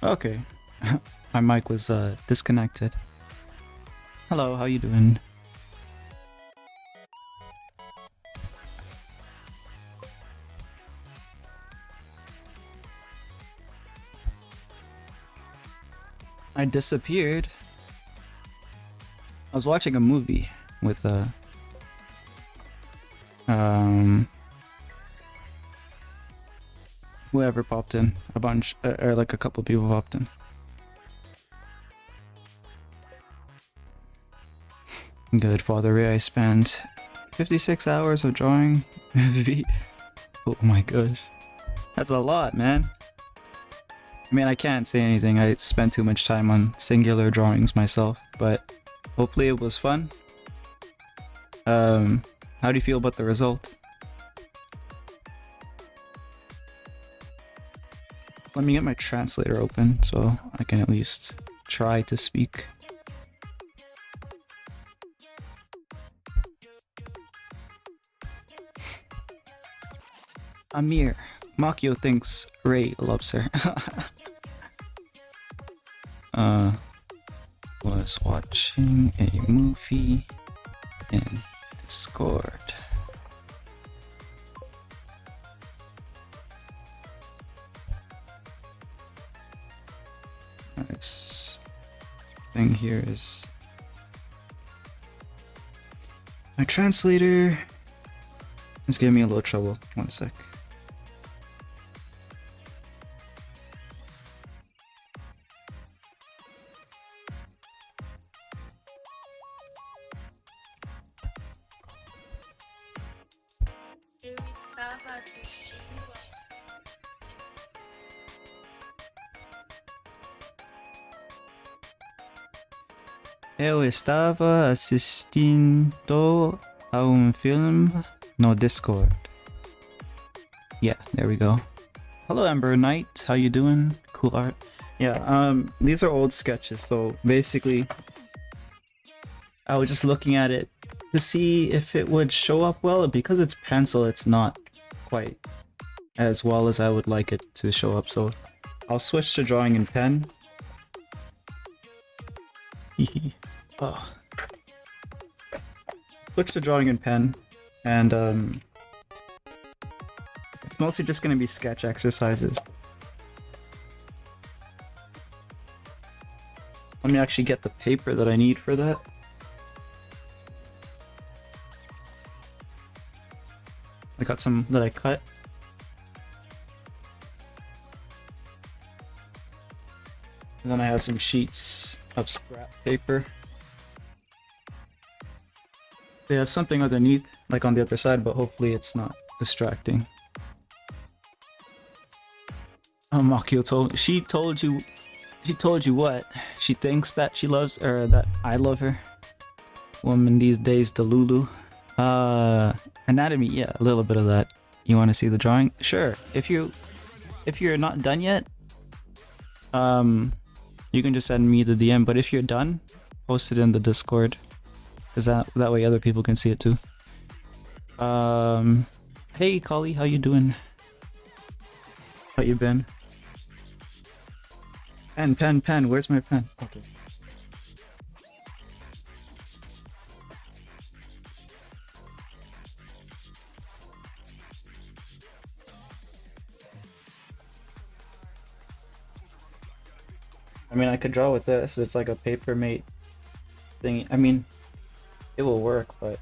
Okay. My mic was disconnected. Hello, how you doing? I disappeared. I was watching a movie with whoever popped in. A bunch or like a couple people popped in. Good, Father Ray. I spent 56 hours of drawing. Oh my gosh. That's a lot, man. I mean, I can't say anything. I spent too much time on singular drawings myself, but hopefully it was fun. How do you feel about the result? Let me get my translator open so I can at least try to speak. Amir, Makio thinks Ray loves her. Was watching a movie in Discord. This thing here is my translator is giving me a little trouble. One sec. Eu estava assistindo Eu estava assistindo a film no Discord. Yeah, there we go. Hello, Ember Knight. How you doing? Cool art. Yeah, these are old sketches, so basically I was just looking at it to see if it would show up well. Because it's pencil, it's not quite as well as I would like it to show up, so I'll switch to drawing in pen. Oh. Switch to drawing in pen, and it's mostly just gonna be sketch exercises. Let me actually get the paper that I need for that. I got some that I cut. And then I have some sheets of scrap paper. They have something underneath, like on the other side, but hopefully it's not distracting. Oh, Makio told you what? She thinks that she loves, or that I love her. Woman these days, Delulu. Anatomy, yeah, a little bit of that. You want to see the drawing? Sure. If you're not done yet, you can just send me the DM. But if you're done, post it in the Discord, because that way other people can see it too. Hey, Kali, how you doing? How you been? Pen. Where's my pen? Okay. I mean, I could draw with this. It's like a paper mate thing. I mean, it will work, but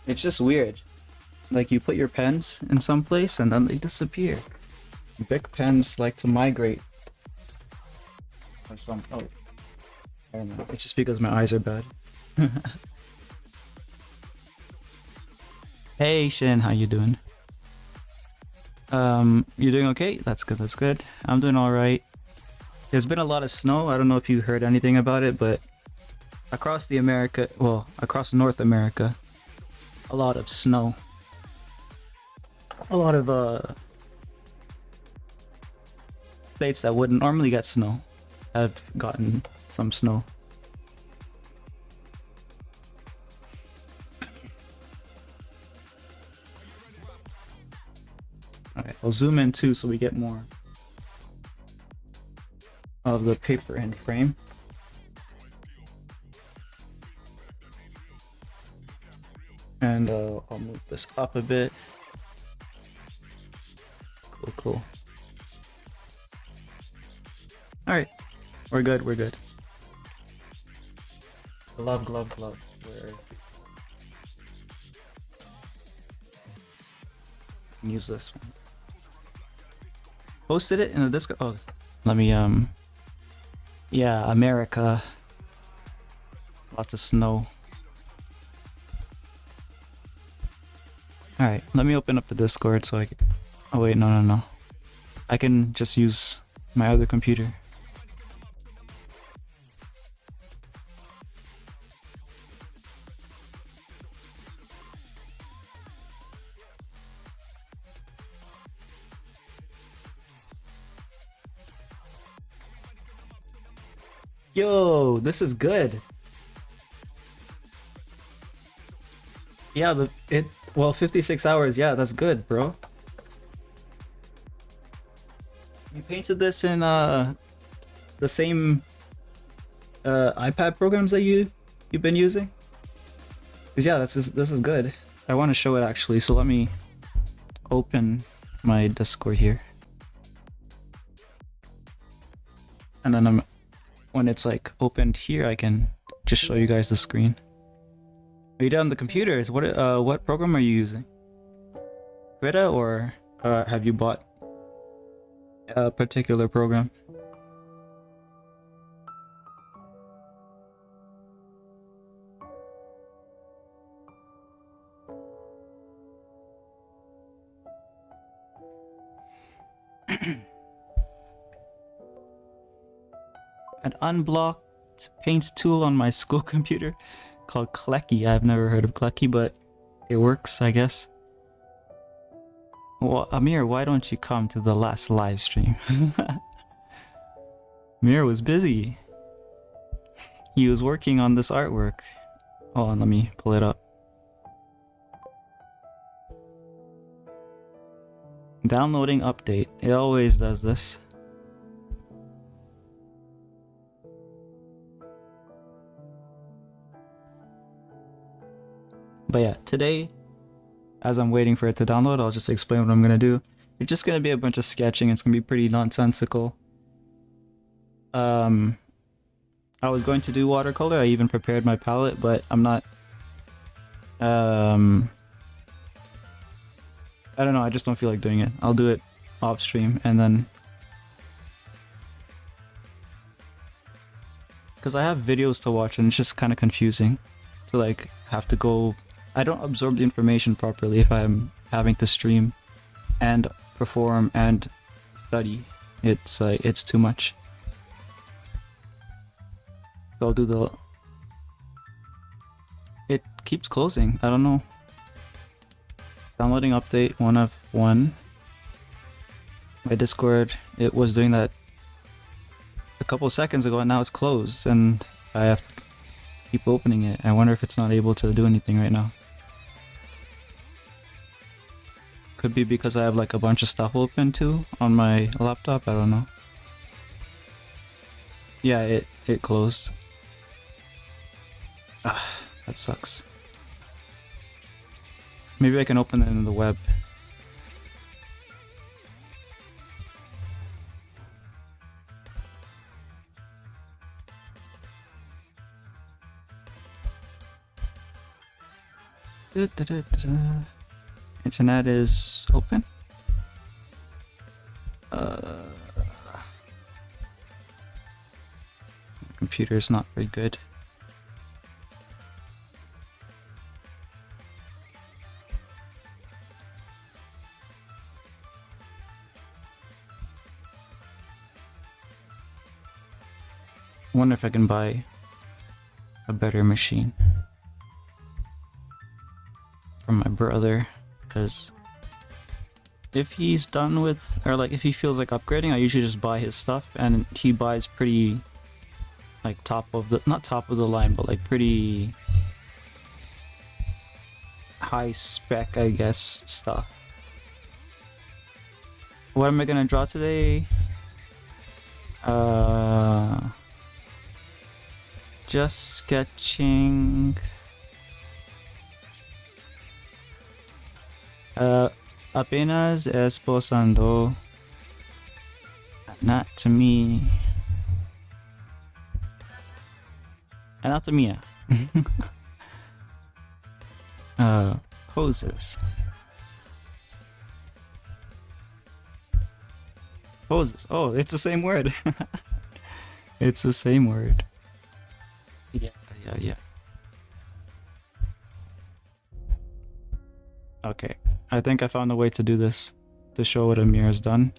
it's just weird. Like, you put your pens in some place and then they disappear. Bic pens like to migrate. Or some. Oh, I don't know. It's just because my eyes are bad. Hey, Shin, how you doing? You're doing okay? That's good, that's good. I'm doing alright. There's been a lot of snow. I don't know if you heard anything about it, but across across North America, a lot of snow. A lot of, states that wouldn't normally get snow have gotten some snow. Alright, I'll zoom in too so we get more of the paper in frame. And I'll move this up a bit. Cool, cool. Alright, we're good, we're good. Glove, glove, glove. Where? Use this one. Posted it in the Discord. Oh, let me, yeah, America. Lots of snow. Alright, let me open up the Discord so I can... Oh wait, no. I can just use my other computer. Yo, this is good. Yeah, well, 56 hours, yeah, that's good, bro. You painted this in the same iPad programs that you've been using? 'Cause yeah, this is good. I want to show it actually, so let me open my Discord here. And then when it's like opened here, I can just show you guys the screen. Are you done the computers? What program are you using? Krita, or have you bought a particular program? An unblocked paint tool on my school computer called Klecky. I've never heard of Klecky, but it works, I guess. Well, Amir, why don't you come to the last live stream? Amir was busy. He was working on this artwork. Hold on, let me pull it up. Downloading update. It always does this. But yeah, today, as I'm waiting for it to download, I'll just explain what I'm gonna do. It's just gonna be a bunch of sketching. It's gonna be pretty nonsensical. I was going to do watercolor. I even prepared my palette, but I'm not. I don't know. I just don't feel like doing it. I'll do it off stream, and then because I have videos to watch, and it's just kind of confusing to like have to go. I don't absorb the information properly if I'm having to stream and perform and study. It's too much. So I'll do the... It keeps closing. I don't know. Downloading update 1 of 1. My Discord, it was doing that a couple seconds ago, and now it's closed, and I have to keep opening it. I wonder if it's not able to do anything right now. Could be because I have like a bunch of stuff open too on my laptop. I don't know. Yeah, it closed. Ah, that sucks. Maybe I can open it in the web. Internet is open. Computer is not very good. I wonder if I can buy a better machine from my brother, because if he's done with, or like if he feels like upgrading, I usually just buy his stuff, and he buys pretty like top of the, not top of the line, but like pretty high spec, I guess, stuff. What am I gonna draw today? Just sketching. Apenas esbozando anatomía. Anatomía. Poses. Poses. Oh, it's the same word. It's the same word. Yeah. Okay, I think I found a way to do this to show what Amir has done.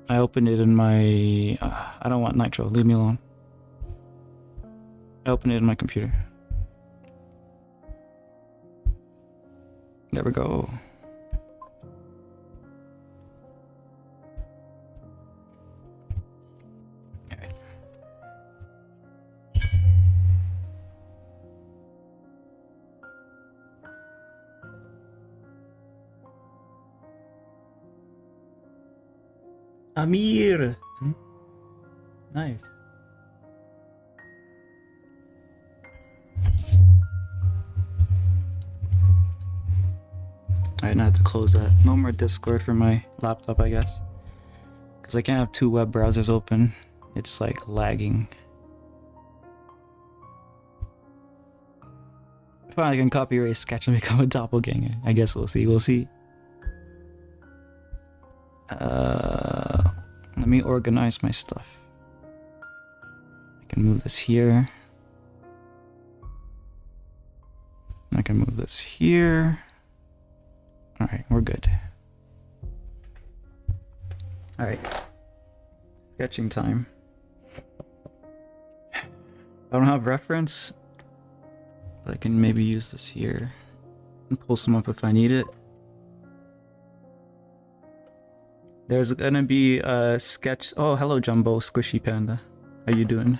I opened it in my... I don't want Nitro, leave me alone. I opened it in my computer. There we go. Okay. Amir! Nice. Alright, now I have to close that. No more Discord for my laptop, I guess. Because I can't have two web browsers open. It's like lagging. Finally, I can copy erase sketch and become a doppelganger. I guess we'll see. We'll see. Let me organize my stuff. I can move this here. I can move this here. Alright, we're good. Alright. Sketching time. I don't have reference, but I can maybe use this here and pull some up if I need it. There's gonna be a sketch. Oh, hello, Jumbo Squishy Panda. How you doing?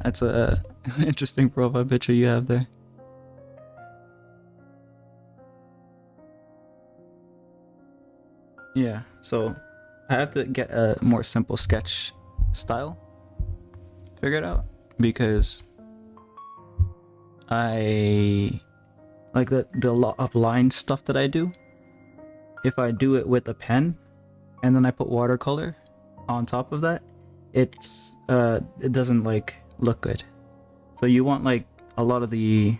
That's a interesting profile picture you have there. Yeah, so I have to get a more simple sketch style figured out because I like the lot of line stuff that I do. If I do it with a pen and then I put watercolor on top of that, it doesn't like look good. So you want like a lot of the,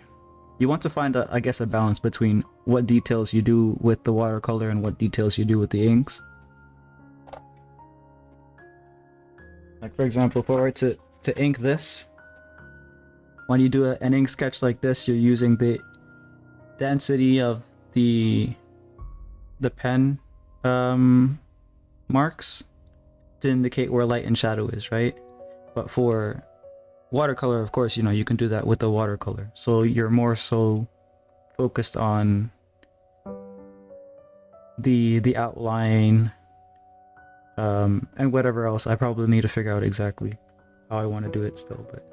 you want to find I guess a balance between what details you do with the watercolor and what details you do with the inks. Like for example, if I were to ink this, when you do an ink sketch like this, you're using the density of the pen marks to indicate where light and shadow is, right? But for watercolor, of course, you know, you can do that with the watercolor. So you're more so focused on the outline and whatever else. I probably need to figure out exactly how I want to do it still, but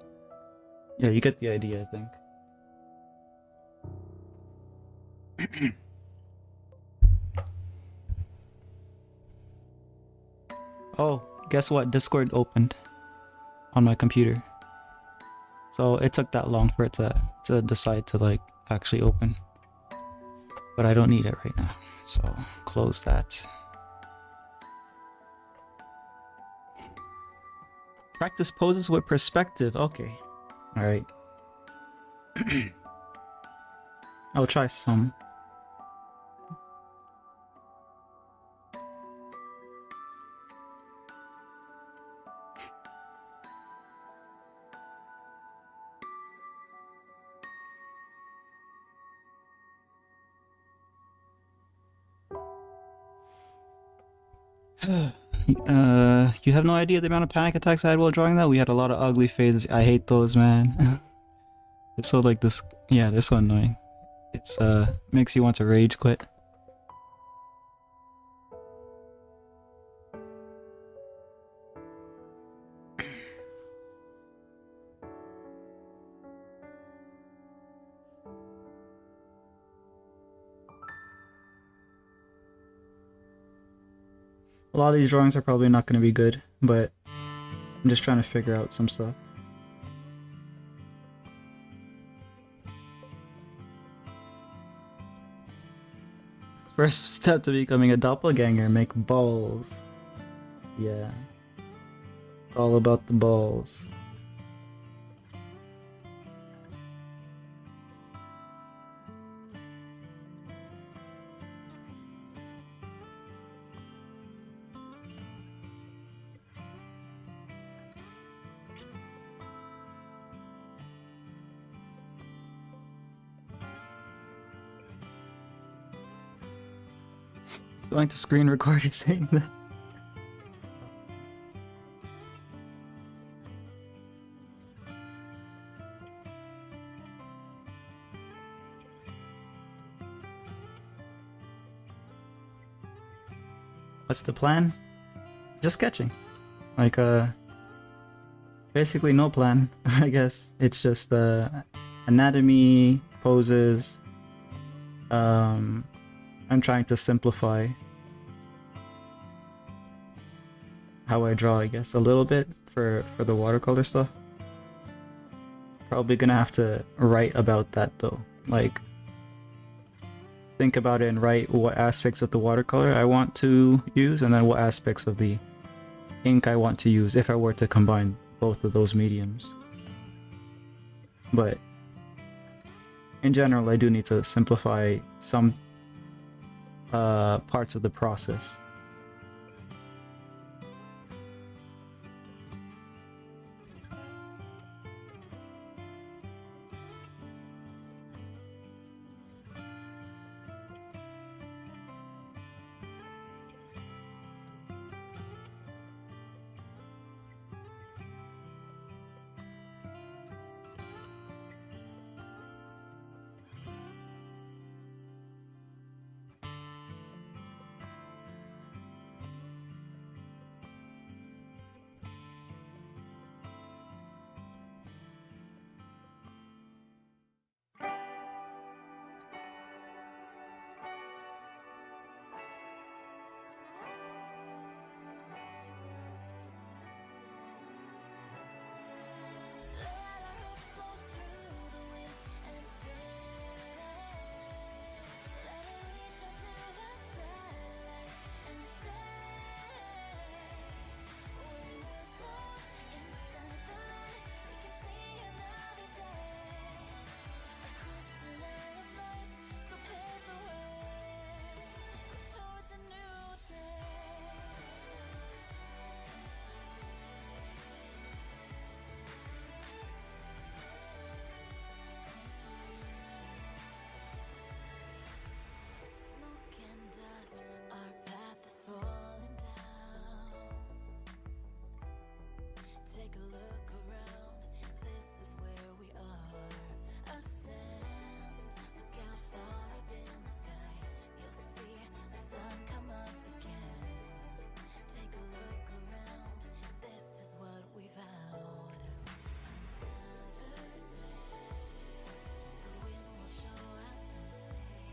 yeah, you get the idea, I think. Oh, guess what? Discord opened on my computer. So it took that long for it to decide to like actually open. But I don't need it right now. So close that. Practice poses with perspective. Okay. Alright. I'll try some. You have no idea the amount of panic attacks I had while drawing that. We had a lot of ugly phases. I hate those, man. It's so like this. Yeah, they're so annoying. It's makes you want to rage quit. A lot of these drawings are probably not going to be good, but I'm just trying to figure out some stuff. First step to becoming a doppelganger, make balls. Yeah. All about the balls. Going to screen record it saying that. What's the plan? Just sketching. Like, basically no plan, I guess. It's just, anatomy, poses. I'm trying to simplify how I draw, I guess, a little bit for the watercolor stuff. Probably gonna have to write about that though. Like, think about it and write what aspects of the watercolor I want to use, and then what aspects of the ink I want to use if I were to combine both of those mediums. But in general, I do need to simplify some parts of the process.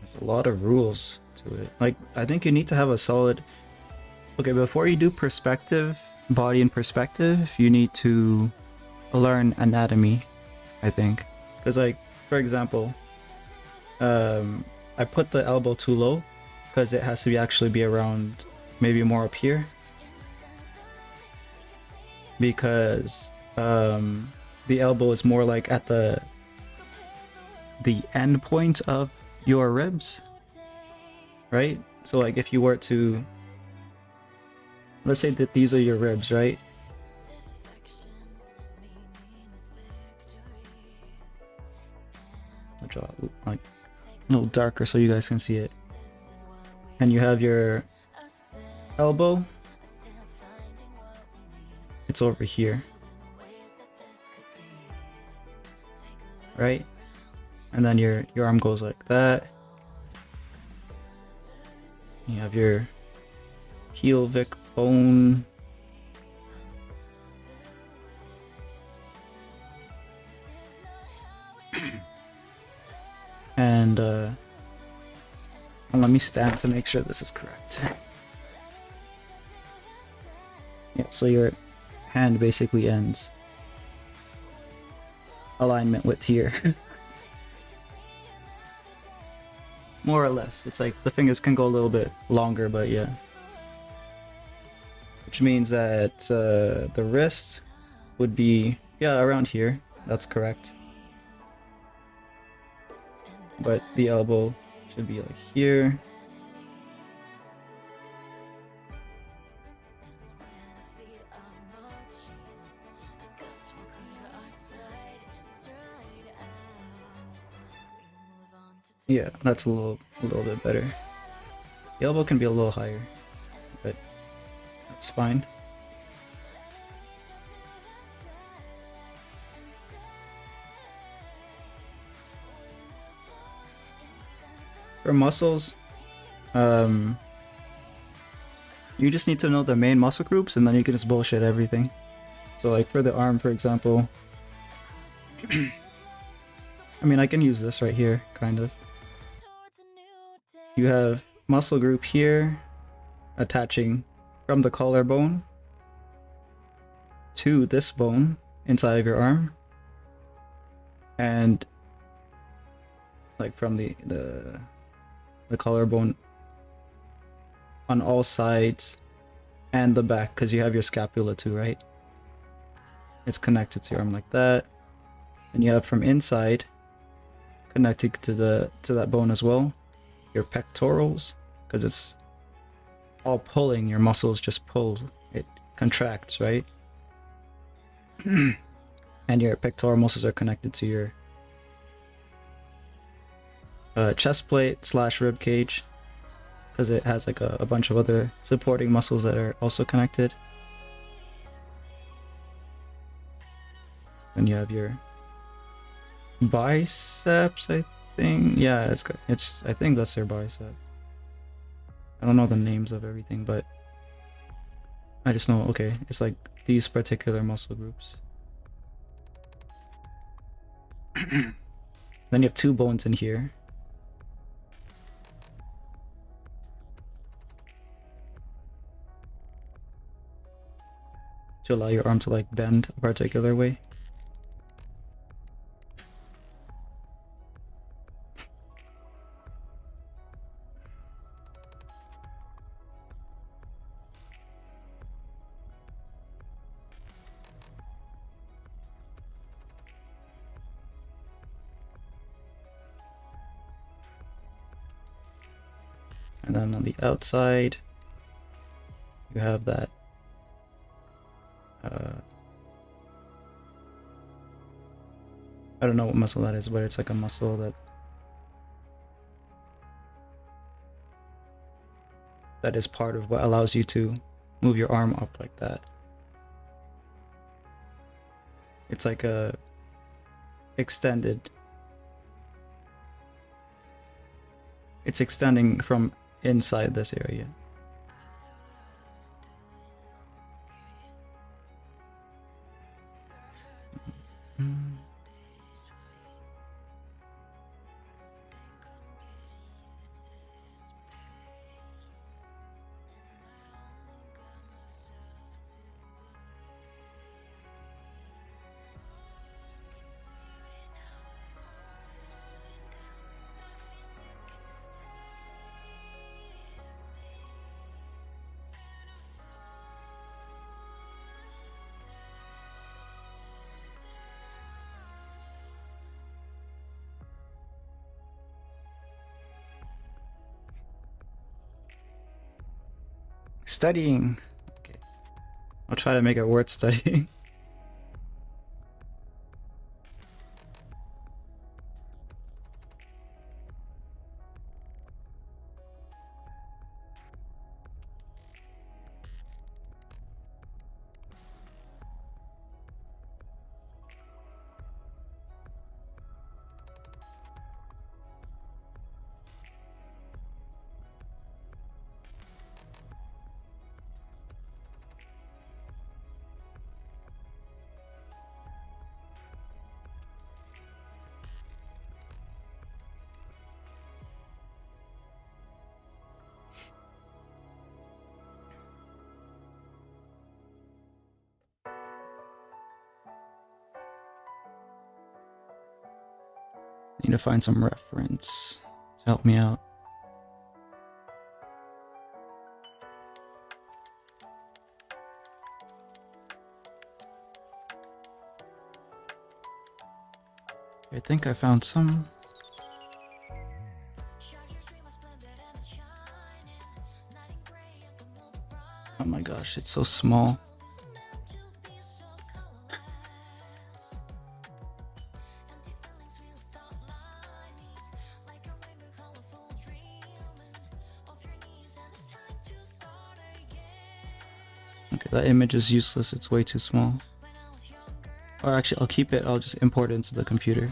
There's a lot of rules to it. Like, I think you need to have a solid... Okay, before you do perspective, body and perspective, you need to learn anatomy, I think. Because, like, for example, I put the elbow too low because it has to actually be around, maybe more up here. Because the elbow is more like at the end point of your ribs, right? So like if you were to, let's say that these are your ribs, right? I'll draw it like a little darker so you guys can see it. And you have your elbow, it's over here, right? And then your arm goes like that. You have your pelvic bone. And let me stand to make sure this is correct. Yeah, so your hand basically ends alignment with here. More or less. It's like the fingers can go a little bit longer, but yeah. Which means that the wrist would be, yeah, around here. That's correct. But the elbow should be like here. Yeah, that's a little bit better. The elbow can be a little higher, but that's fine. For muscles, you just need to know the main muscle groups and then you can just bullshit everything. So like for the arm, for example, I mean, I can use this right here, kind of. You have muscle group here attaching from the collarbone to this bone inside of your arm, and like from the collarbone on all sides and the back, because you have your scapula too, right? It's connected to your arm like that, and you have from inside connected to that bone as well, your pectorals, because it's all pulling. Your muscles just pull, it contracts, right? And your pectoral muscles are connected to your chest plate / rib cage, because it has like a bunch of other supporting muscles that are also connected. And you have your biceps, I think. Yeah, it's I think that's your bicep. I don't know the names of everything, but I just know, okay, it's like these particular muscle groups. Then you have two bones in here. To allow your arm to like bend a particular way. And then on the outside, you have that I don't know what muscle that is, but it's like a muscle that is part of what allows you to move your arm up like that. It's like a extended. It's extending from inside this area. Studying. Okay. I'll try to make it worth studying. Need to find some reference to help me out. I think I found some. Oh my gosh, it's so small. Okay, that image is useless, it's way too small. Or actually, I'll keep it, I'll just import it into the computer.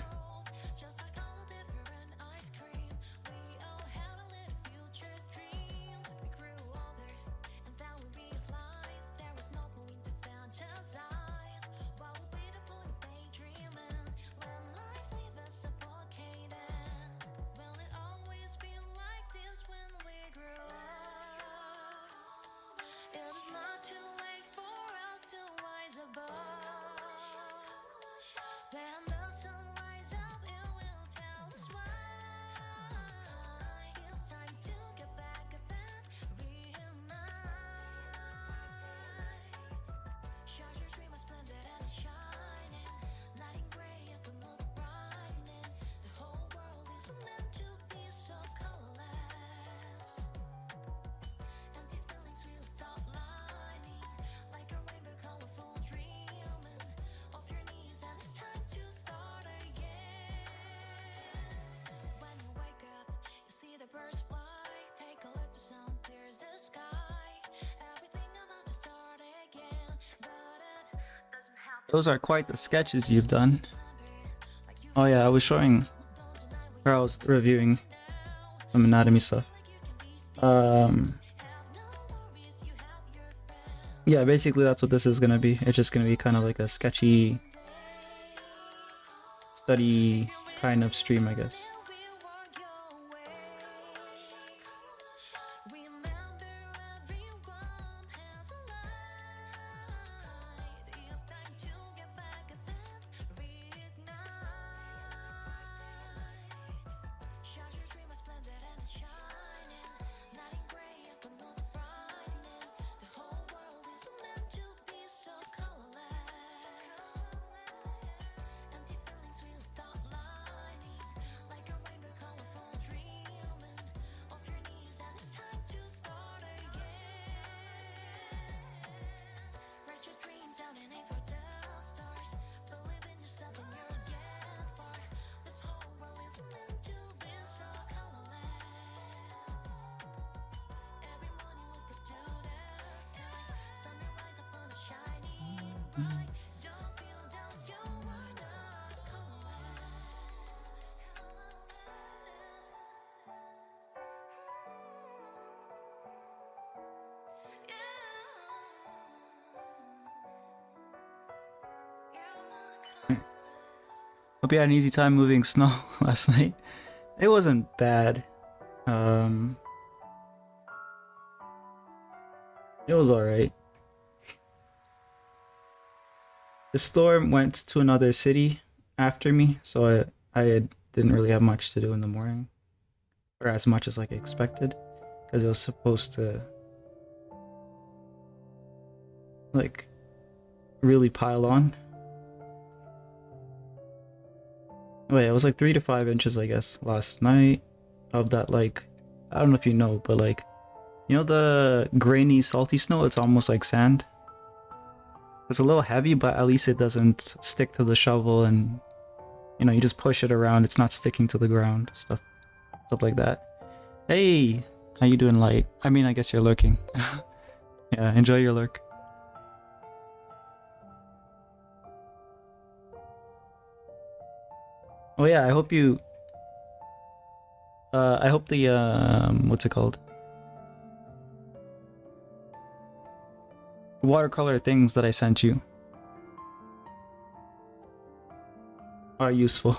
Those are quite the sketches you've done. Oh yeah, I was showing her, I was reviewing some anatomy stuff. Yeah, basically that's what this is gonna be. It's just gonna be kind of like a sketchy study kind of stream, I guess. Hope you had an easy time moving snow last night. It wasn't bad. It was alright. The storm went to another city after me, so I didn't really have much to do in the morning. Or as much as like I expected. Because it was supposed to like really pile on. Wait, it was like 3 to 5 inches, I guess, last night of that, like, I don't know if you know, but like, you know the grainy, salty snow? It's almost like sand. It's a little heavy, but at least it doesn't stick to the shovel, and you know, you just push it around. It's not sticking to the ground. Stuff like that. Hey, how you doing, Light? I mean, I guess you're lurking. Yeah, enjoy your lurk. Oh yeah, I hope you. I hope the what's it called? Watercolor things that I sent you are useful.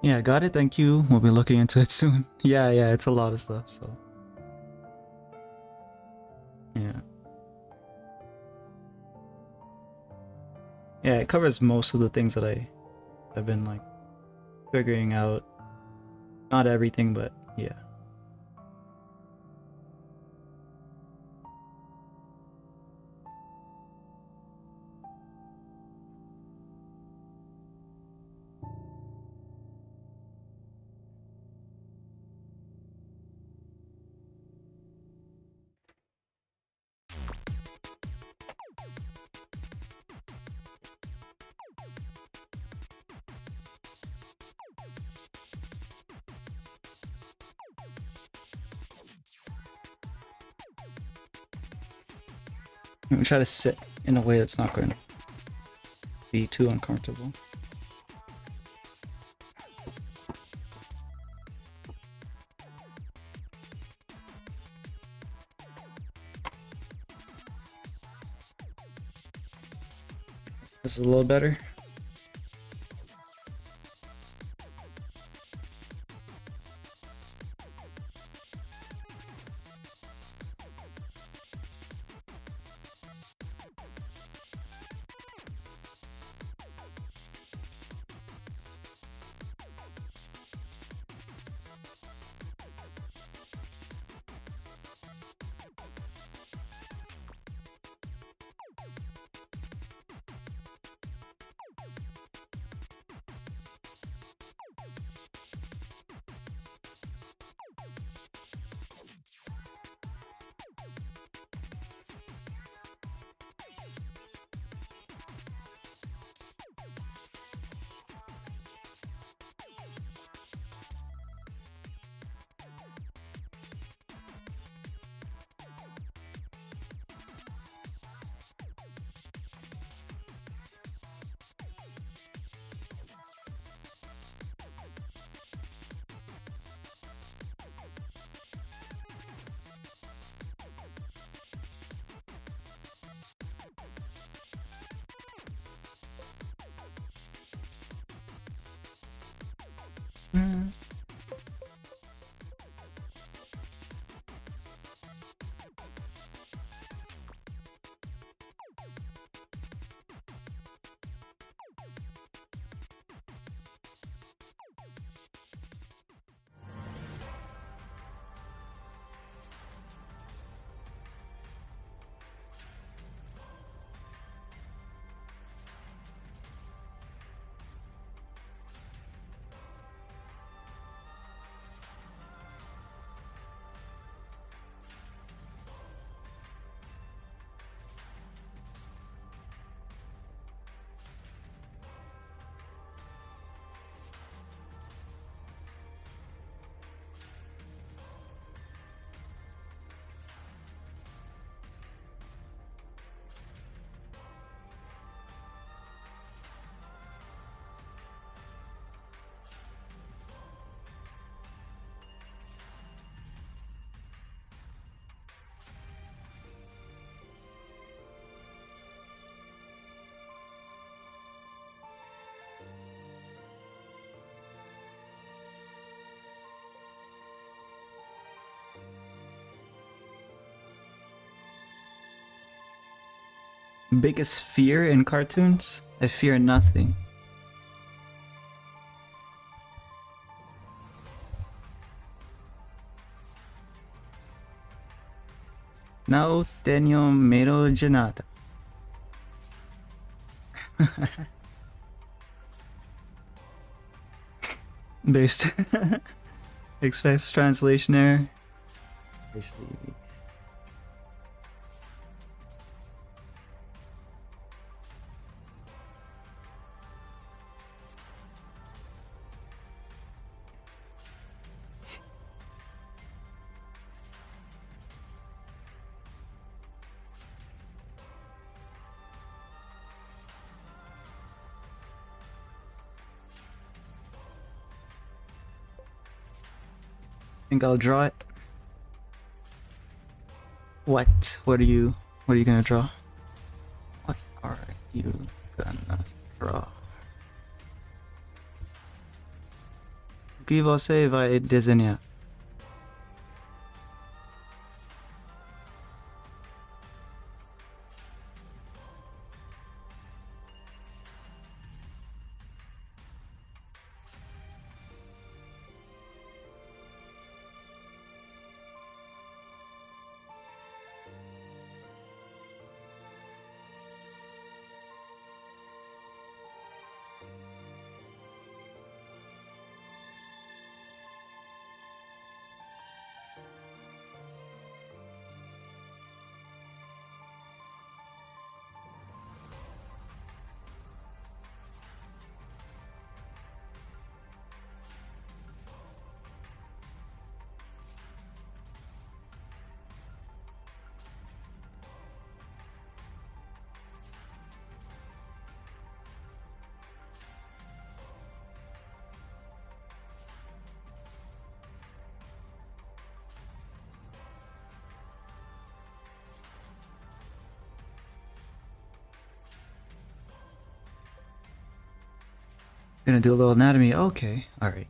Yeah, got it. Thank you. We'll be looking into it soon. Yeah, it's a lot of stuff. So yeah, it covers most of the things that I've been like figuring out. Not everything, but yeah. I'm try to sit in a way that's not going to be too uncomfortable. This is a little better. Biggest fear in cartoons? I fear nothing. No tengo miedo de nada. Based. Expects translation error. I see. Think I'll draw it. What? What are you gonna draw? What are you gonna draw? que você vai desenhar? Gonna do a little anatomy. Okay, alright.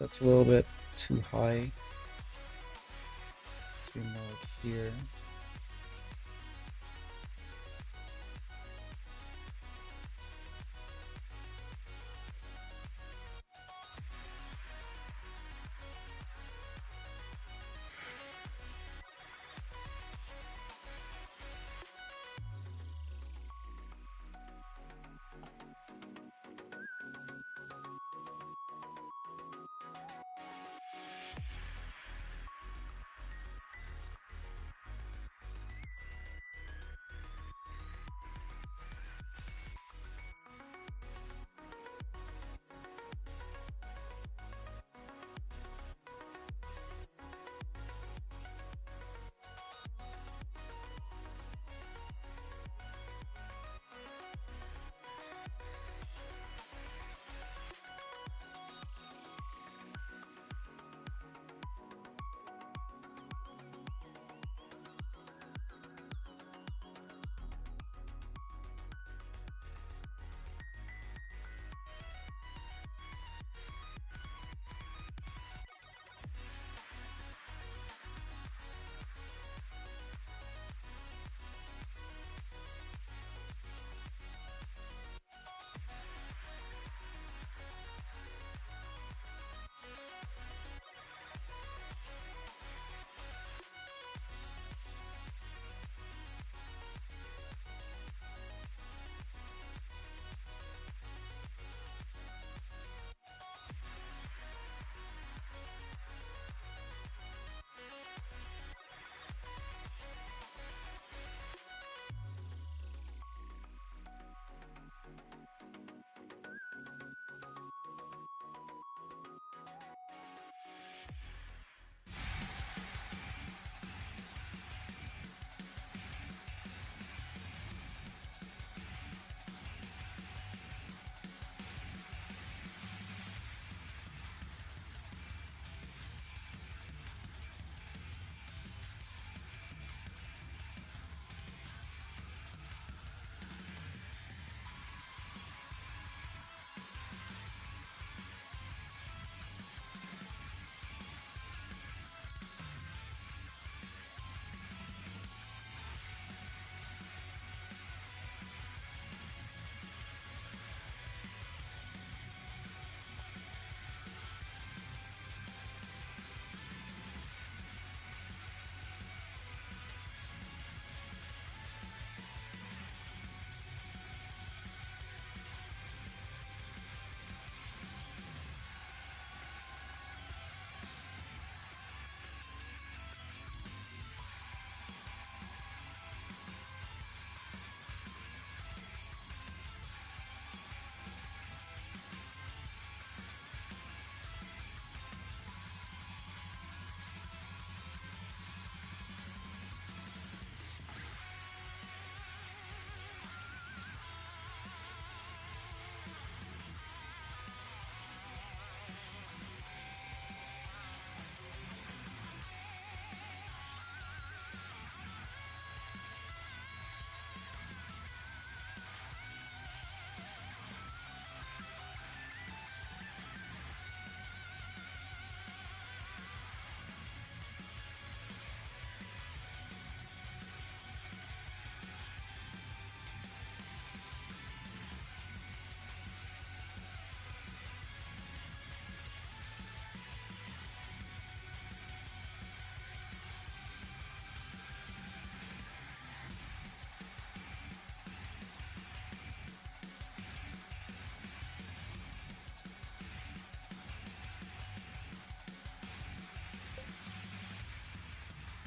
That's a little bit too high. Let's be more like here.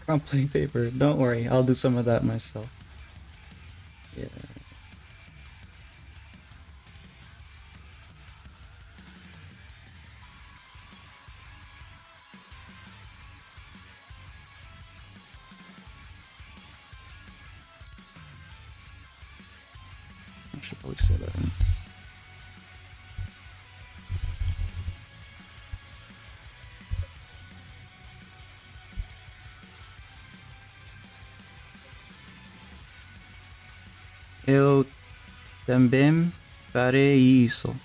Crumpling paper. Don't worry, I'll do some of that myself. Yeah. I should probably say that. Eu também farei isso.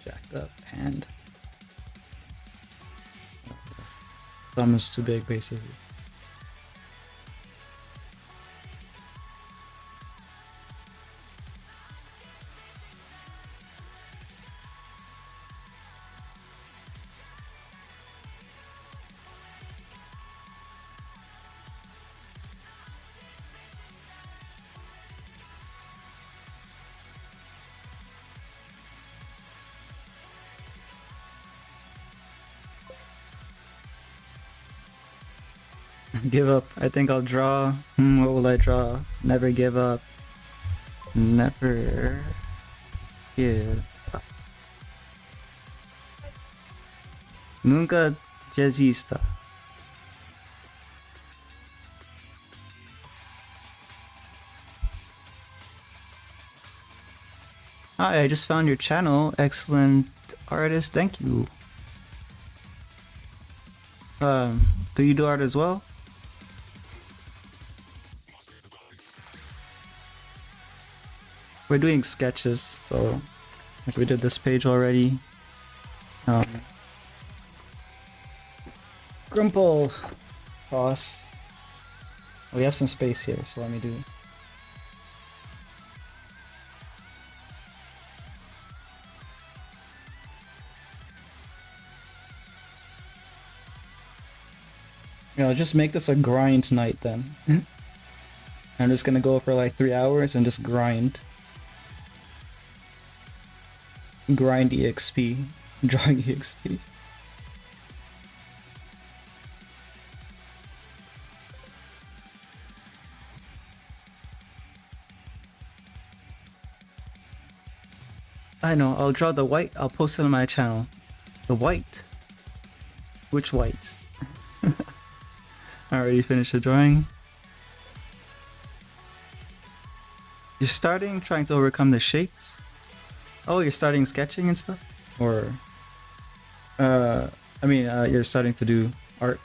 Jacked up hand. Thumb is too big, basically. Give up. I think I'll draw. What will I draw? Never give up. Never give up. Nunca desista. Hi, I just found your channel. Excellent artist. Thank you. Do you do art as well? We're doing sketches, so like we did this page already. Grumple toss. We have some space here, so let me do. I'll just make this a grind night then. I'm just gonna go for like 3 hours and just grind. Grind EXP. Drawing EXP. I know, I'll draw the white, I'll post it on my channel. The white? Which white? I already finished the drawing. You're starting trying to overcome the shapes? Oh, you're starting sketching and stuff? Or... you're starting to do art.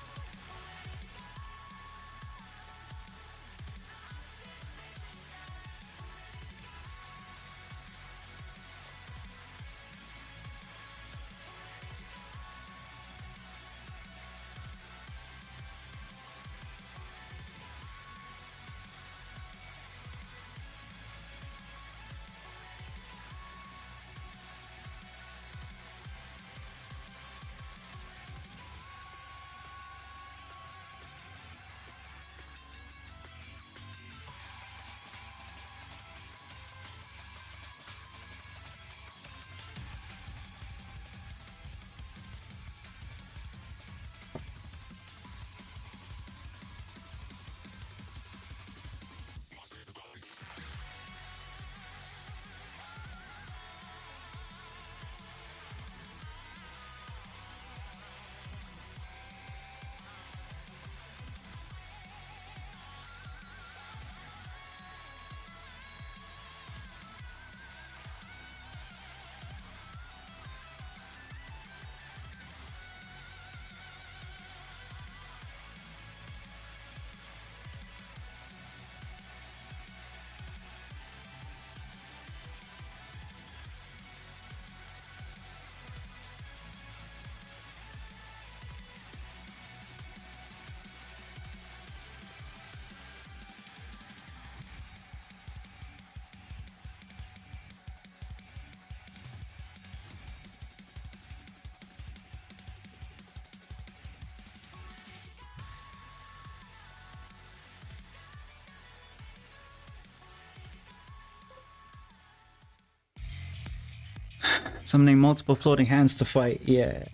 Summoning multiple floating hands to fight. Yeah.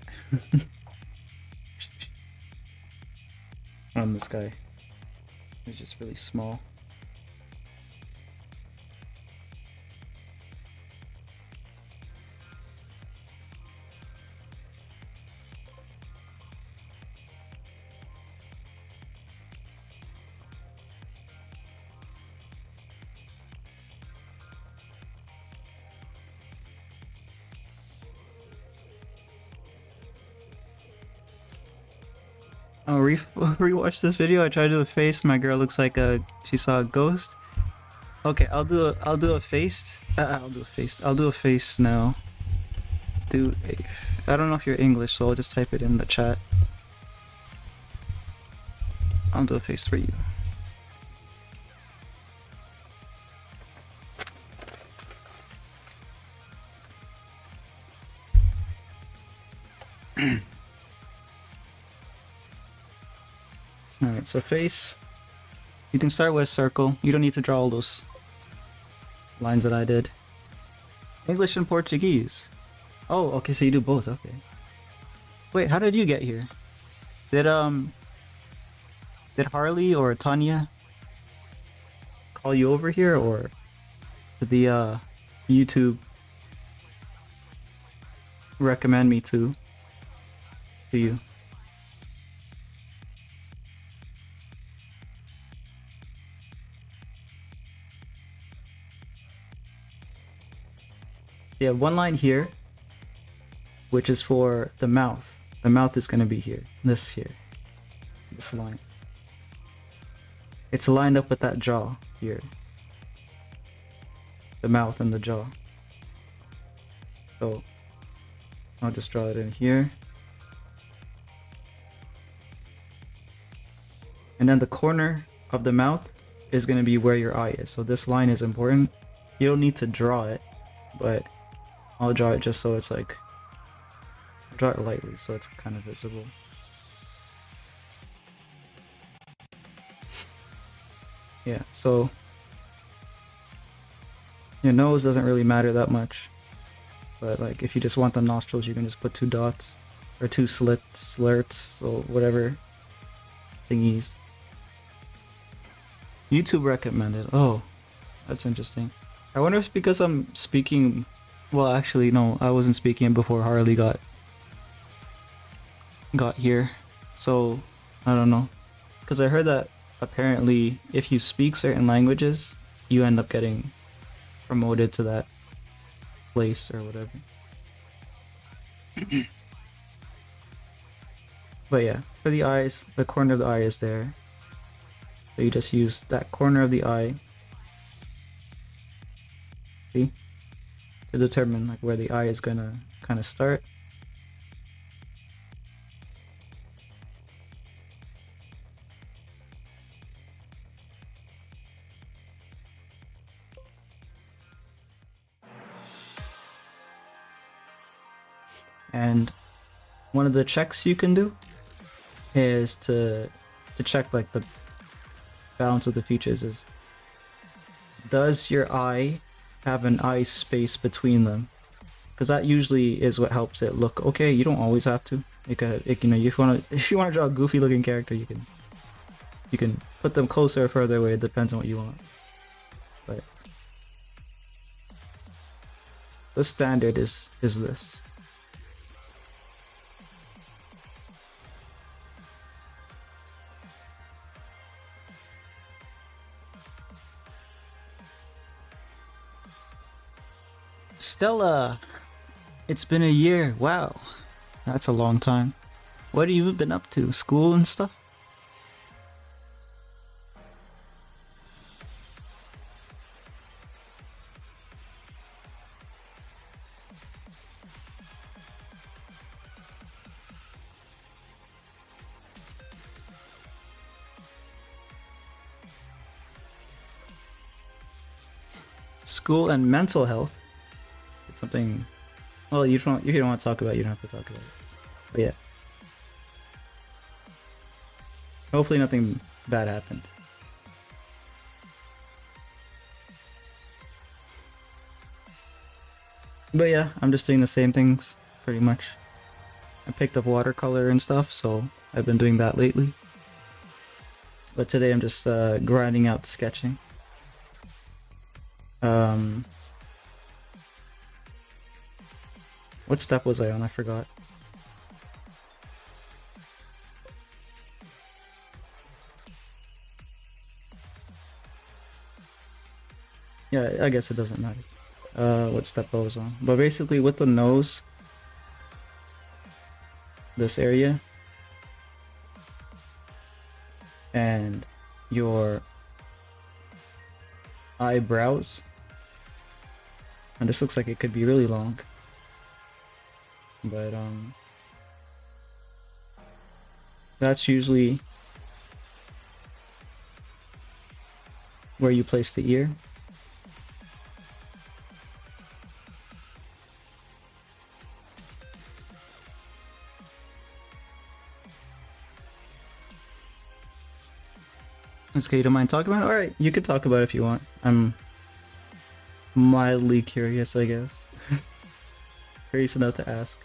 On this guy. He's just really small. Oh, rewatch this video. I tried to do a face. My girl looks like she saw a ghost. Okay, I'll do a face. I'll do a face. I'll do a face now. I don't know if you're English, so I'll just type it in the chat. I'll do a face for you. Alright, so face. You can start with circle. You don't need to draw all those lines that I did. English and Portuguese. Oh, okay, so you do both, okay. Wait, how did you get here? Did Harley or Tanya call you over here, or did the YouTube recommend me to you? You have one line here, which is for the mouth. The mouth is going to be here. This line. It's lined up with that jaw here. The mouth and the jaw. So I'll just draw it in here. And then the corner of the mouth is going to be where your eye is. So this line is important. You don't need to draw it, but I'll draw it just so it's like, draw it lightly so it's kind of visible. Yeah, so your nose doesn't really matter that much, but like if you just want the nostrils, you can just put 2 dots or 2 slits or whatever thingies. YouTube recommended. Oh, that's interesting. I wonder if it's because I'm speaking. Well, actually, no, I wasn't speaking before Harley got here, so I don't know. Because I heard that apparently, if you speak certain languages, you end up getting promoted to that place or whatever. But yeah, for the eyes, the corner of the eye is there. So you just use that corner of the eye. See? To determine like where the eye is gonna kind of start. And one of the checks you can do is to check like the balance of the features is, does your eye have an eye space between them? Because that usually is what helps it look okay. You don't always have to. You know, if you want to draw a goofy looking character, you can put them closer or further away. It depends on what you want. But the standard is this. Stella, it's been a year. Wow, that's a long time. What have you been up to? School and stuff? School and mental health. It's something. Well, if you don't want to talk about it, you don't have to talk about it. But yeah. Hopefully nothing bad happened. But yeah, I'm just doing the same things pretty much. I picked up watercolor and stuff, so I've been doing that lately. But today I'm just grinding out sketching. What step was I on? I forgot. Yeah, I guess it doesn't matter what step I was on. But basically with the nose, this area, and your eyebrows, and this looks like it could be really long, but that's usually where you place the ear. Okay, you don't mind talking about it? Alright, you can talk about it if you want. I'm mildly curious, I guess. Curious enough to ask.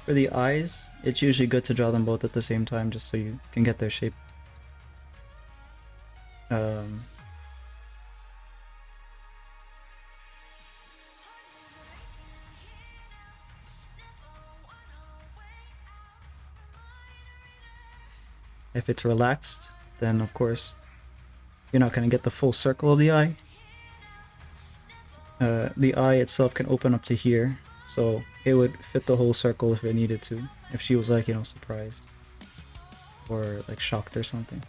For the eyes, it's usually good to draw them both at the same time just so you can get their shape. If it's relaxed, then of course you're not going to get the full circle of the eye. The eye itself can open up to here, so it would fit the whole circle if it needed to, if she was like, you know, surprised or like shocked or something.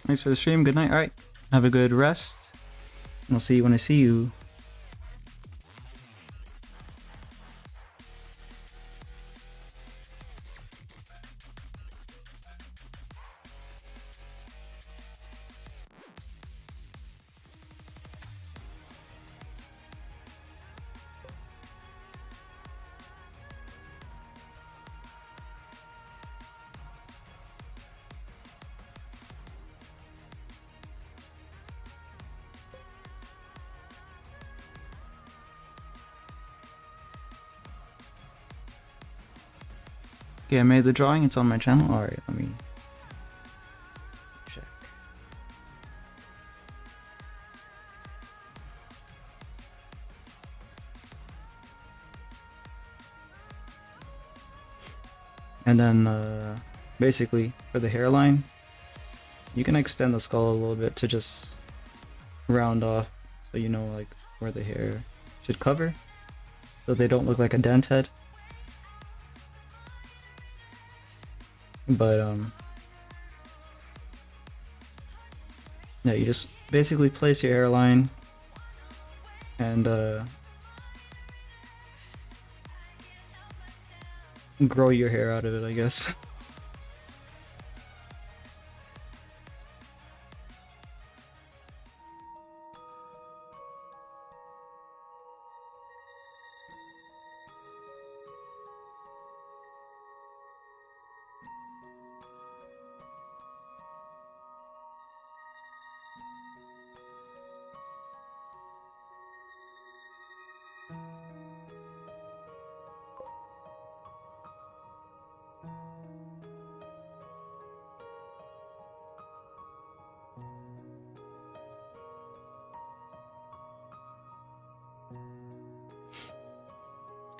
Thanks for the stream. Good night. All right. Have a good rest. I'll see you when I see you. Okay, I made the drawing. It's on my channel. All right, let me check. And then basically for the hairline, you can extend the skull a little bit to just round off so you know like where the hair should cover so they don't look like a dent head. But yeah, you just basically place your hairline and grow your hair out of it, I guess.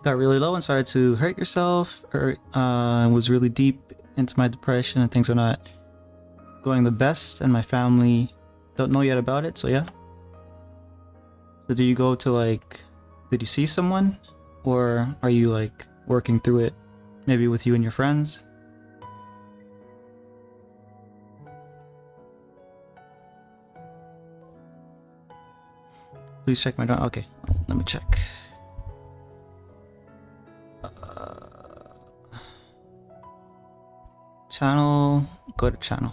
Got really low and started to hurt yourself, or was really deep into my depression and things are not going the best and my family don't know yet about it, so yeah. So do you go to like, did you see someone, or are you like working through it, maybe with you and your friends? Please check my door. Okay, let me check. Channel, go to channel.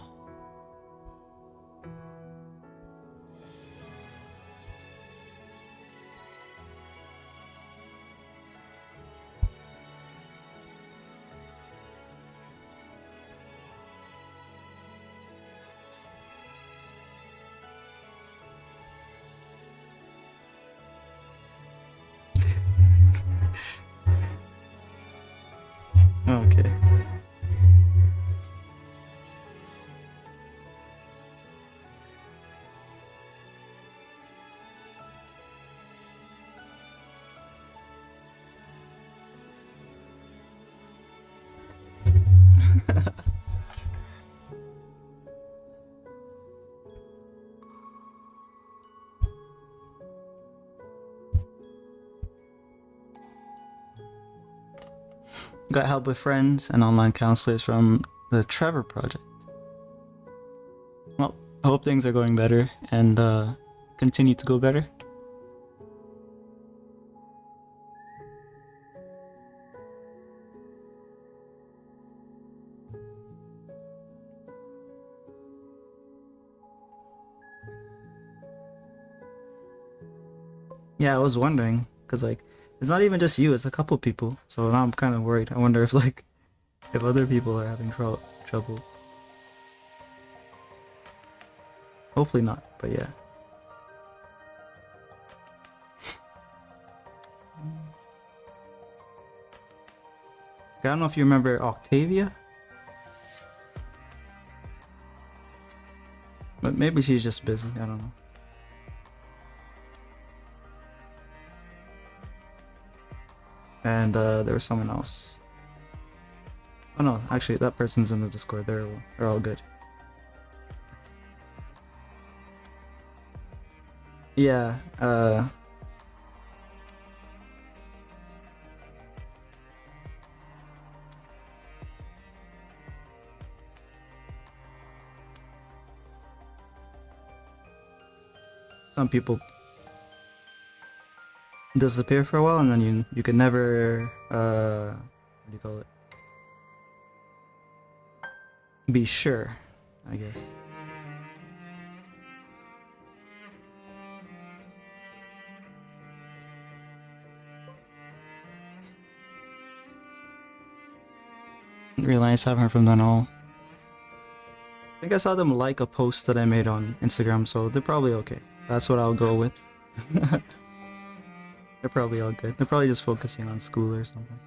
Okay. Got help with friends and online counselors from the Trevor Project. Well, I hope things are going better and continue to go better. Yeah, I was wondering, cause like it's not even just you; it's a couple people. So now I'm kind of worried. I wonder if like if other people are having trouble. Hopefully not, but yeah. I don't know if you remember Octavia, but maybe she's just busy. I don't know. And there was someone else. Oh no, actually that person's in the Discord. They're all good. Yeah, some people disappear for a while and then you can never what do you call it? Be sure, I guess. Didn't realize I haven't heard from them all. I think I saw them like a post that I made on Instagram, so they're probably okay. That's what I'll go with. They're probably all good. They're probably just focusing on school or something.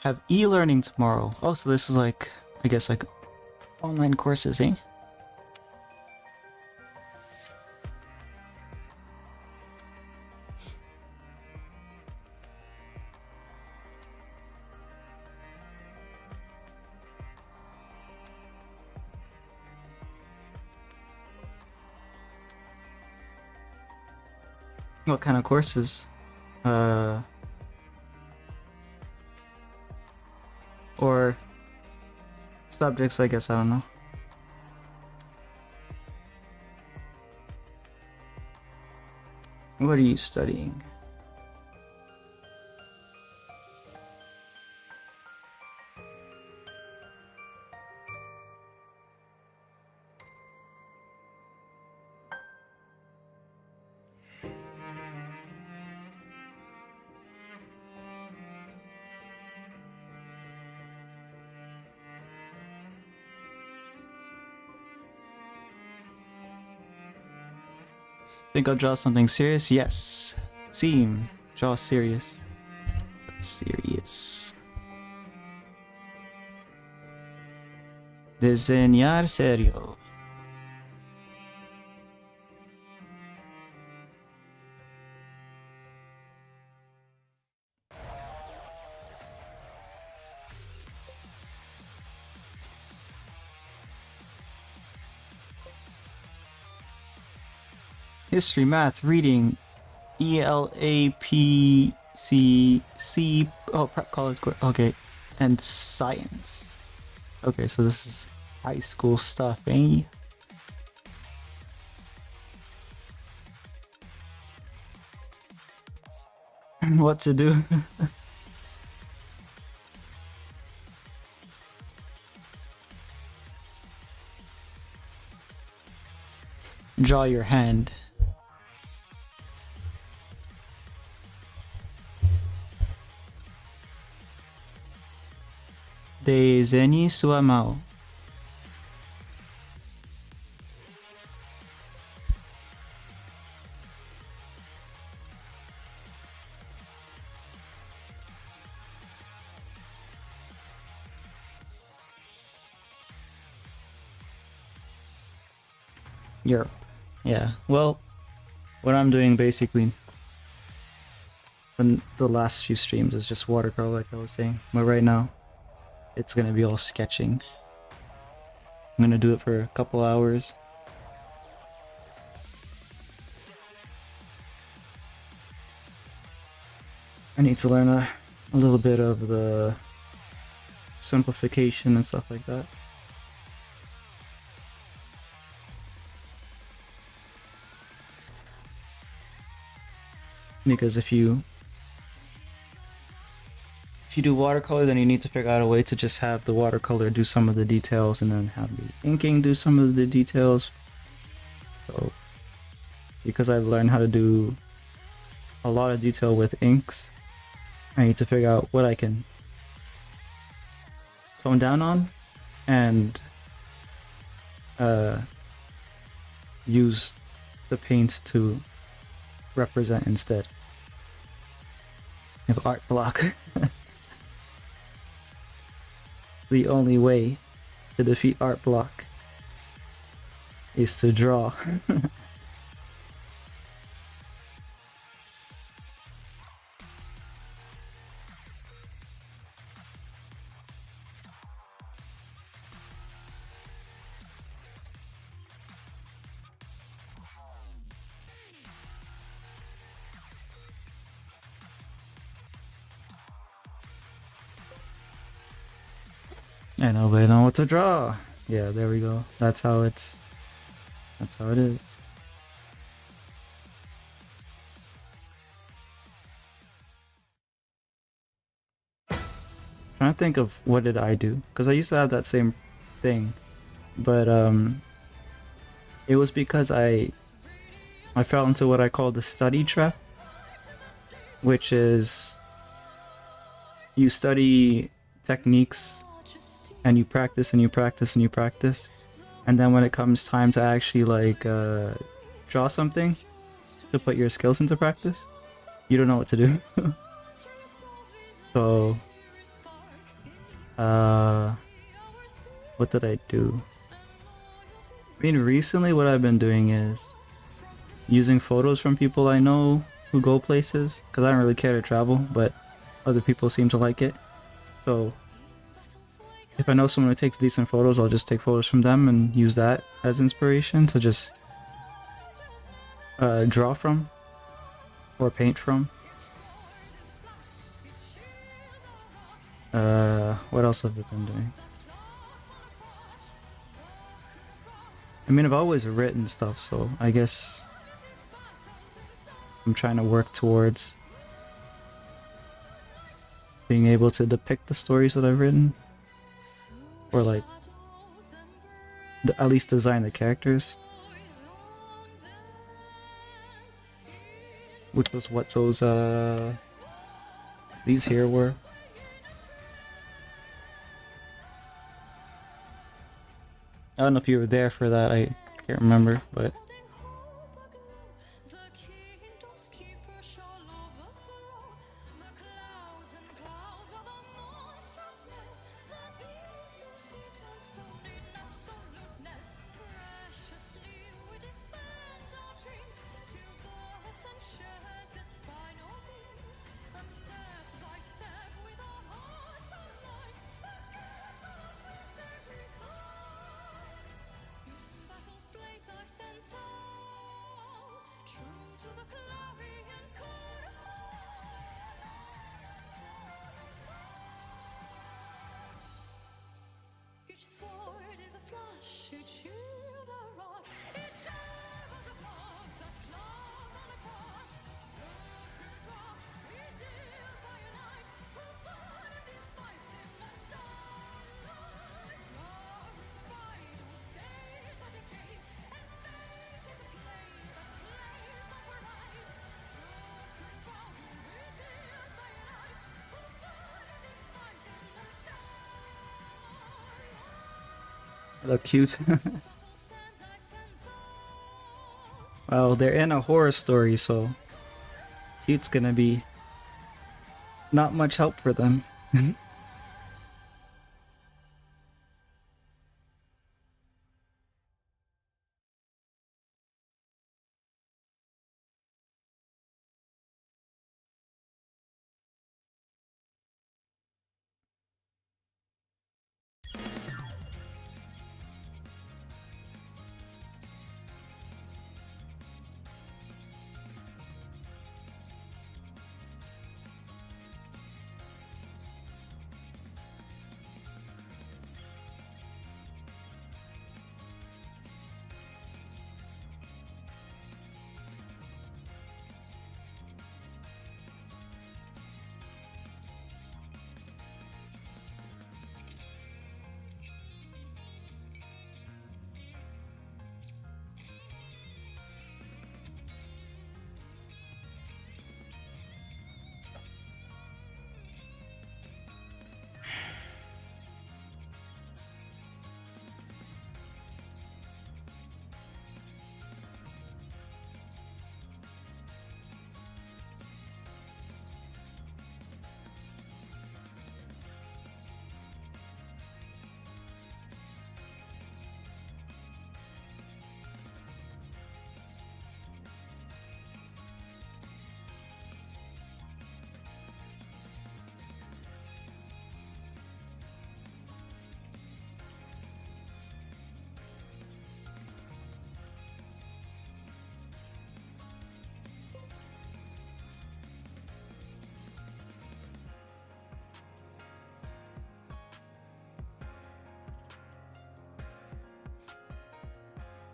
Have e-learning tomorrow. Oh, so this is like, I guess like online courses, eh? What kind of courses? Or subjects, I guess, I don't know. What are you studying? Think I'll draw something serious? Yes. Seam. Draw serious. Serious. Diseñar serio. History, math, reading, ELAPCC. Oh, prep college. Okay, and science. Okay, so this is high school stuff, eh? What to do? Draw your hand. Desenhe sua mão. Europe. Yeah, well, what I'm doing basically in the last few streams is just watercolor, like I was saying. But right now, it's gonna be all sketching. I'm gonna do it for a couple hours. I need to learn a little bit of the simplification and stuff like that. Because if you do watercolor, then you need to figure out a way to just have the watercolor do some of the details and then have the inking do some of the details. So because I've learned how to do a lot of detail with inks, I need to figure out what I can tone down on and use the paint to represent instead. If art block. The only way to defeat art block is to draw. And nobody know what to draw. Yeah, there we go. That's how it is. Trying to think of what did I do, because I used to have that same thing, but it was because I fell into what I call the study trap, which is you study techniques and you practice and you practice and you practice, and then when it comes time to actually like draw something to put your skills into practice, you don't know what to do. So what did I do? I mean, recently what I've been doing is using photos from people I know who go places, because I don't really care to travel, but other people seem to like it. So if I know someone who takes decent photos, I'll just take photos from them and use that as inspiration to just draw from or paint from. What else have I been doing? I mean, I've always written stuff, so I guess I'm trying to work towards being able to depict the stories that I've written, or like at least design the characters, which was what those these here were. I don't know if you were there for that, I can't remember, but Look cute. Well, they're in a horror story, so cute's gonna be not much help for them.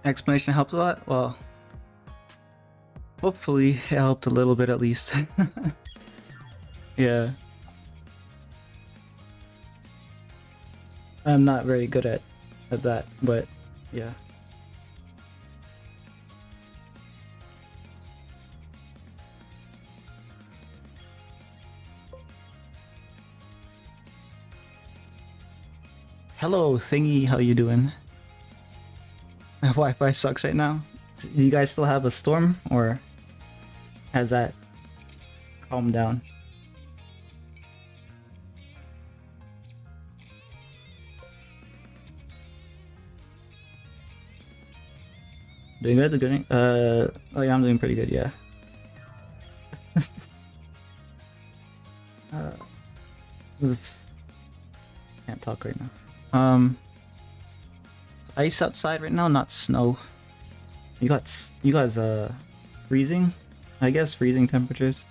Explanation helped a lot? Well, hopefully it helped a little bit at least. Yeah. I'm not very good at that, but yeah. Hello, thingy, how you doing? My Wi-Fi sucks right now. Do you guys still have a storm, or has that calmed down? Doing good? Doing oh yeah, I'm doing pretty good, yeah. Oof. Can't talk right now. It's ice outside right now, not snow. You guys freezing? I guess freezing temperatures.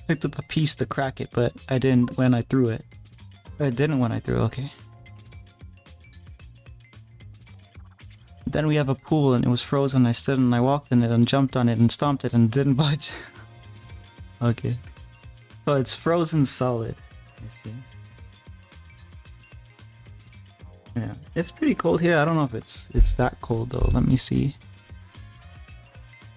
Picked up a piece to crack it, but I didn't when I threw it. I didn't when I threw, okay. Then we have a pool and it was frozen. I stood and I walked in it and jumped on it and stomped it and didn't budge. Okay. So it's frozen solid. I see. Yeah. It's pretty cold here. I don't know if it's that cold though. Let me see.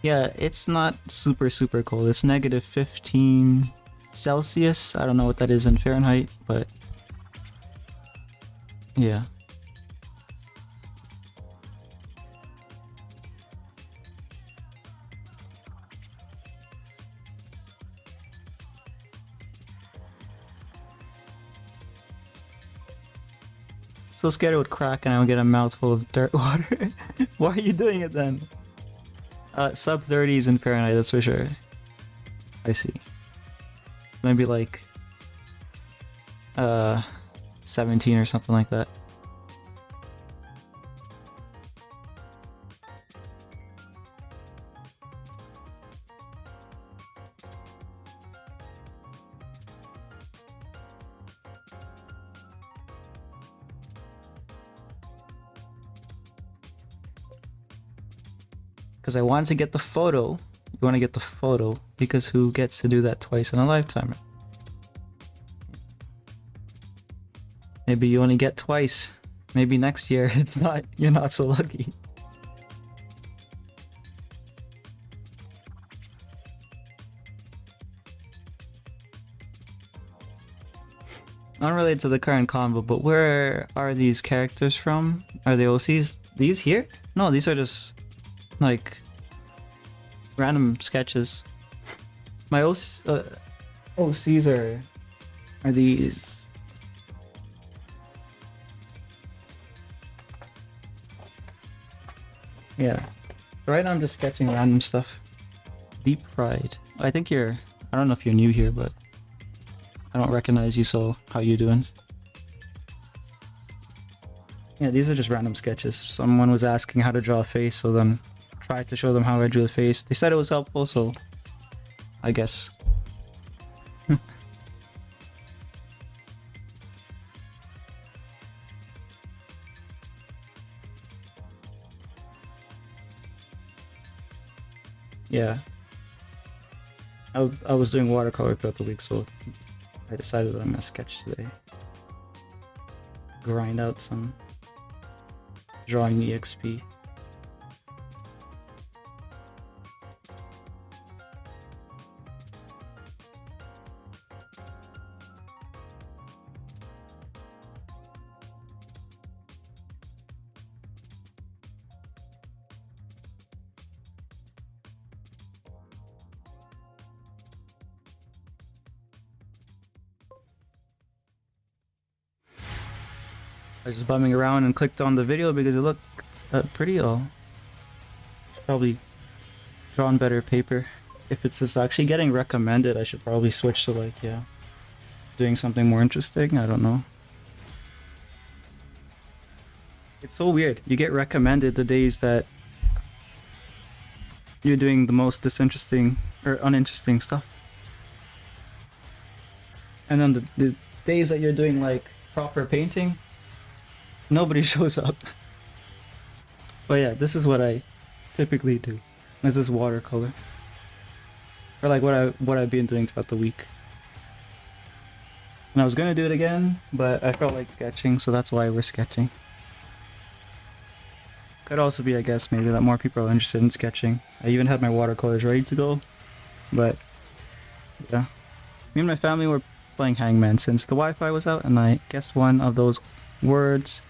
Yeah, it's not super cold. It's negative 15 Celsius. I don't know what that is in Fahrenheit, but yeah. So scared it would crack and I would get a mouthful of dirt water. Why are you doing it then? Sub 30s in Fahrenheit, that's for sure. I see. Maybe like 17 or something like that. Because I wanted to get the photo. You want to get the photo because who gets to do that twice in a lifetime? Maybe you only get twice. Maybe next year it's not. You're not so lucky. Unrelated to the current convo, but where are these characters from? Are they OCs? These here? No, these are just like random sketches. My OCs are these. Yeah. Right now I'm just sketching random stuff. Deep fried. I think you're. I don't know if you're new here, but I don't recognize you. So how you doing? Yeah, these are just random sketches. Someone was asking how to draw a face, so then tried to show them how I drew the face. They said it was helpful, so I guess. Yeah. I was doing watercolor throughout the week, so I decided that I'm gonna sketch today. Grind out some drawing EXP. I was just bumming around and clicked on the video because it looked pretty. Probably drawn better paper. If it's just actually getting recommended, I should probably switch to like, yeah, doing something more interesting. I don't know. It's so weird. You get recommended the days that you're doing the most disinteresting or uninteresting stuff. And then the days that you're doing like proper painting, nobody shows up. But yeah, this is what I typically do. This is watercolor. Or like what I've been doing throughout the week. And I was gonna do it again, but I felt like sketching, so that's why we're sketching. Could also be, I guess, maybe that more people are interested in sketching. I even had my watercolors ready to go, but yeah. Me and my family were playing Hangman since the Wi-Fi was out, and I guessed one of those words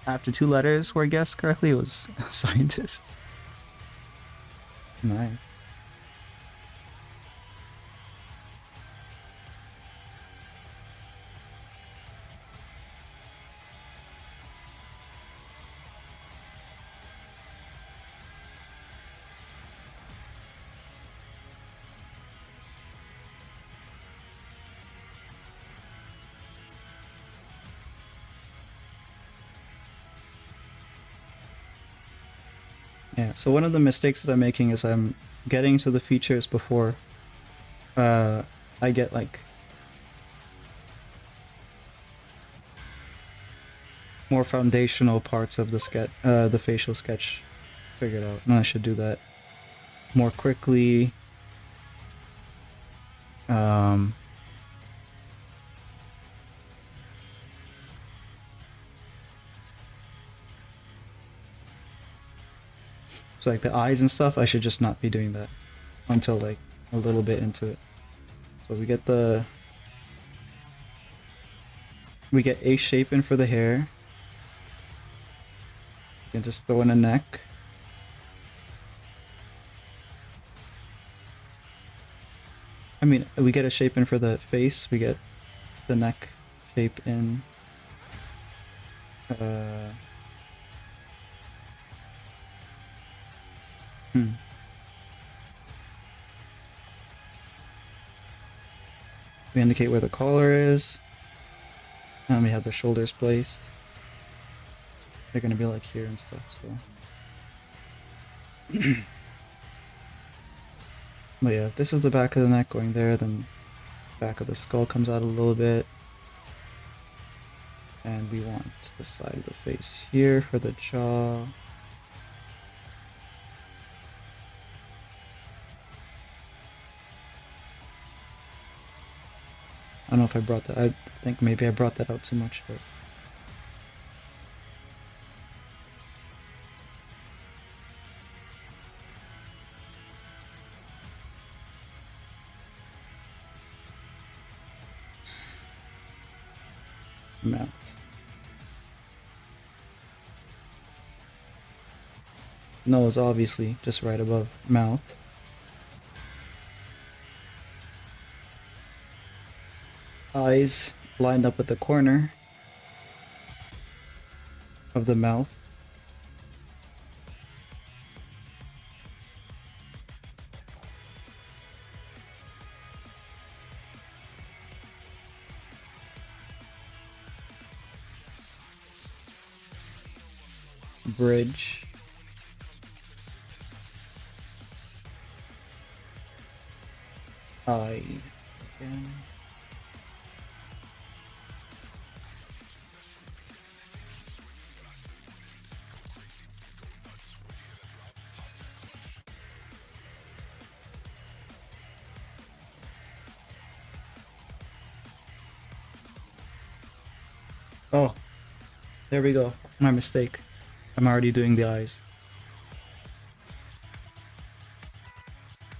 after 2 letters were guessed correctly. It was scientist. Nice. Yeah, so one of the mistakes that I'm making is I'm getting to the features before I get like more foundational parts of the sketch, the facial sketch figured out, and I should do that more quickly. So like the eyes and stuff, I should just not be doing that until like a little bit into it. So we get A shape in for the hair. You can just throw in a neck. I mean, we get a shape in for the face, we get the neck shape in Uh, hmm. We indicate where the collar is. And we have the shoulders placed. They're gonna be like here and stuff, so. But yeah, if this is the back of the neck going there, then back of the skull comes out a little bit. And we want the side of the face here for the jaw. I don't know if I brought that. I think maybe I brought that out too much, but. Mouth. Nose, obviously, just right above mouth. Eyes lined up with the corner of the mouth. Bridge. Eye. Again. Oh, there we go. My mistake. I'm already doing the eyes.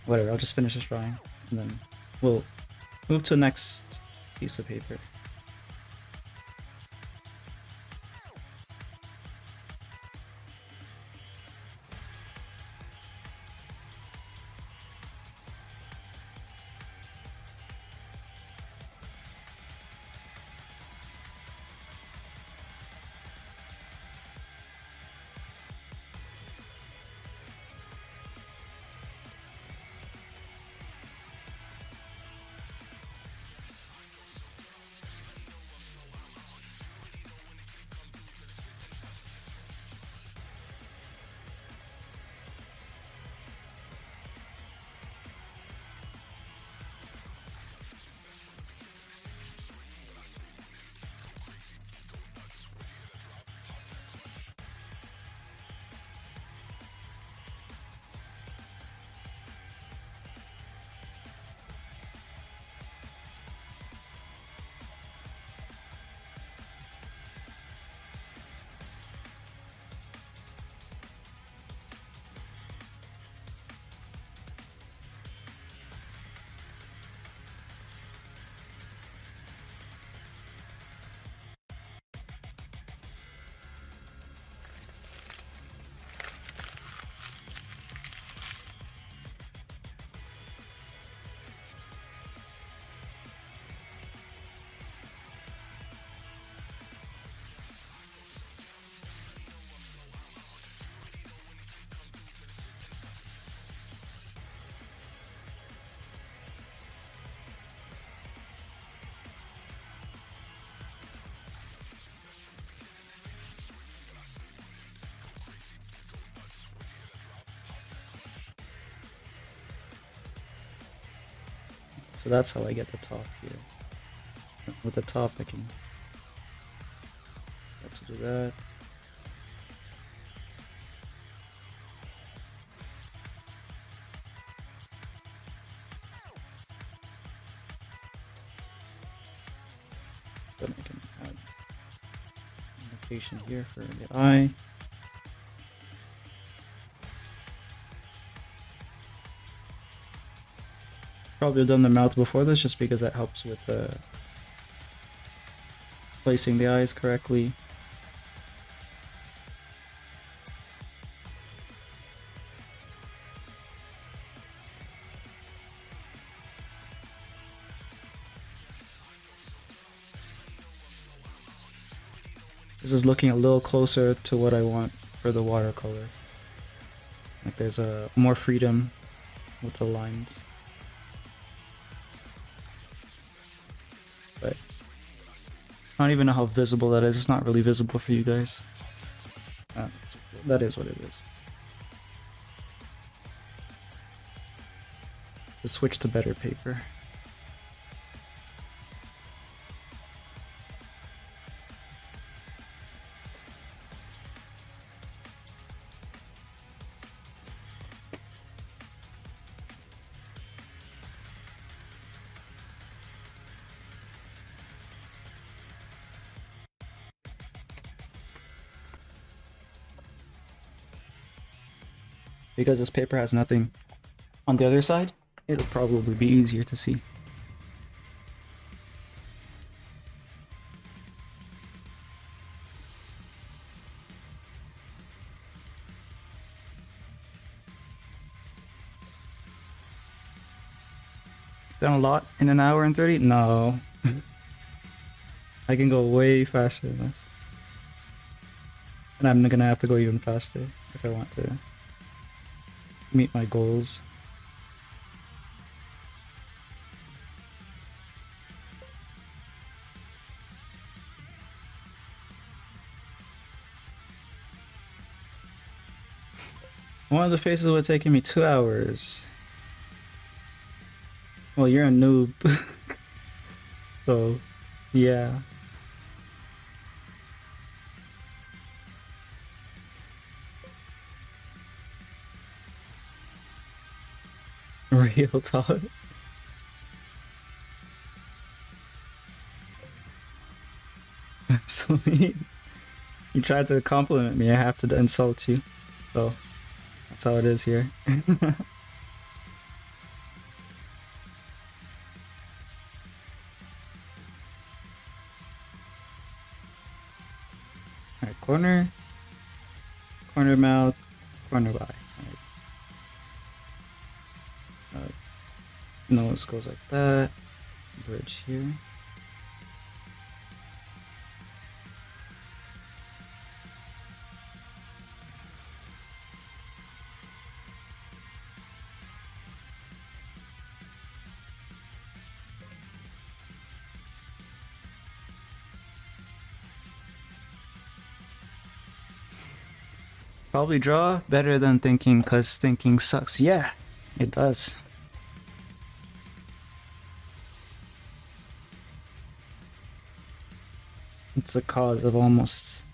Whatever, I'll just finish this drawing and then we'll move to the next piece of paper. So that's how I get the top here. With the top I can have to do that. Then I can add indication here for the eye. Probably have done the mouth before this just because that helps with placing the eyes correctly. This is looking a little closer to what I want for the watercolor. Like there's a more freedom with the lines. But I don't even know how visible that is. It's not really visible for you guys. That is what it is. Just switch to better paper. Because this paper has nothing on the other side, it'll probably be easier to see. Done a lot in an hour and 30? No. I can go way faster than this. And I'm gonna have to go even faster if I want to meet my goals. One of the faces would have taken me 2 hours. Well, you're a noob. So, yeah. Real talk. So mean. You tried to compliment me, I have to insult you. So, that's how it is here. Alright, corner, corner mouth, corner eye. Alright. Nose goes like that. Bridge here. Probably draw better than thinking, cause thinking sucks. Yeah, it does. It's the cause of almost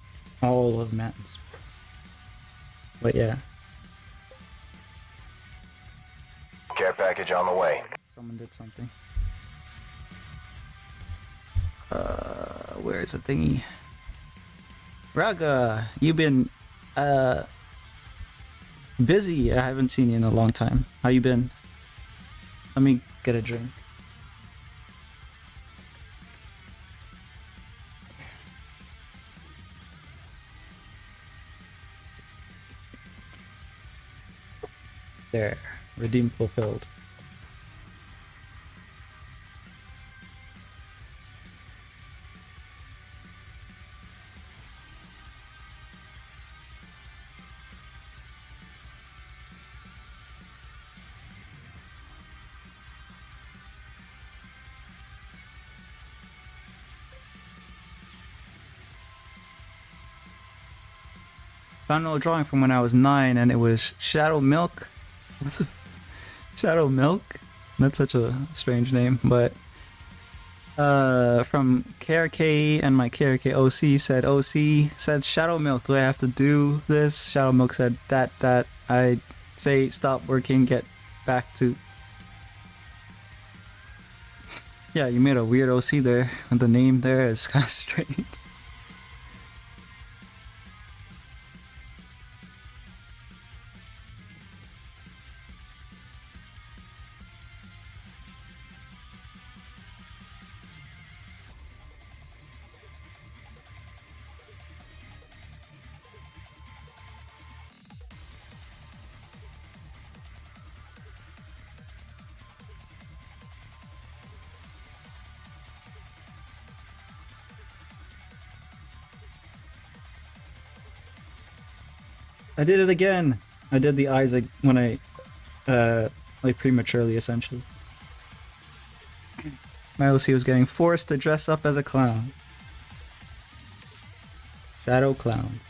all of Matt's. But yeah. Care package on the way. Someone did something. Where's the thingy? Raga, you've been busy. I haven't seen you in a long time. How you been? Let me get a drink. There, redeem fulfilled. Found an old drawing from when I was 9 and it was Shadow Milk. Shadow Milk? That's such a strange name, but from KRK, and my KRK OC said Shadow Milk, do I have to do this? Shadow Milk said that I say stop working, get back to. Yeah, you made a weird OC there, and the name there is kind of strange. I did it again. I did the eyes like when I, like prematurely essentially. My OC was getting forced to dress up as a clown. Shadow clown.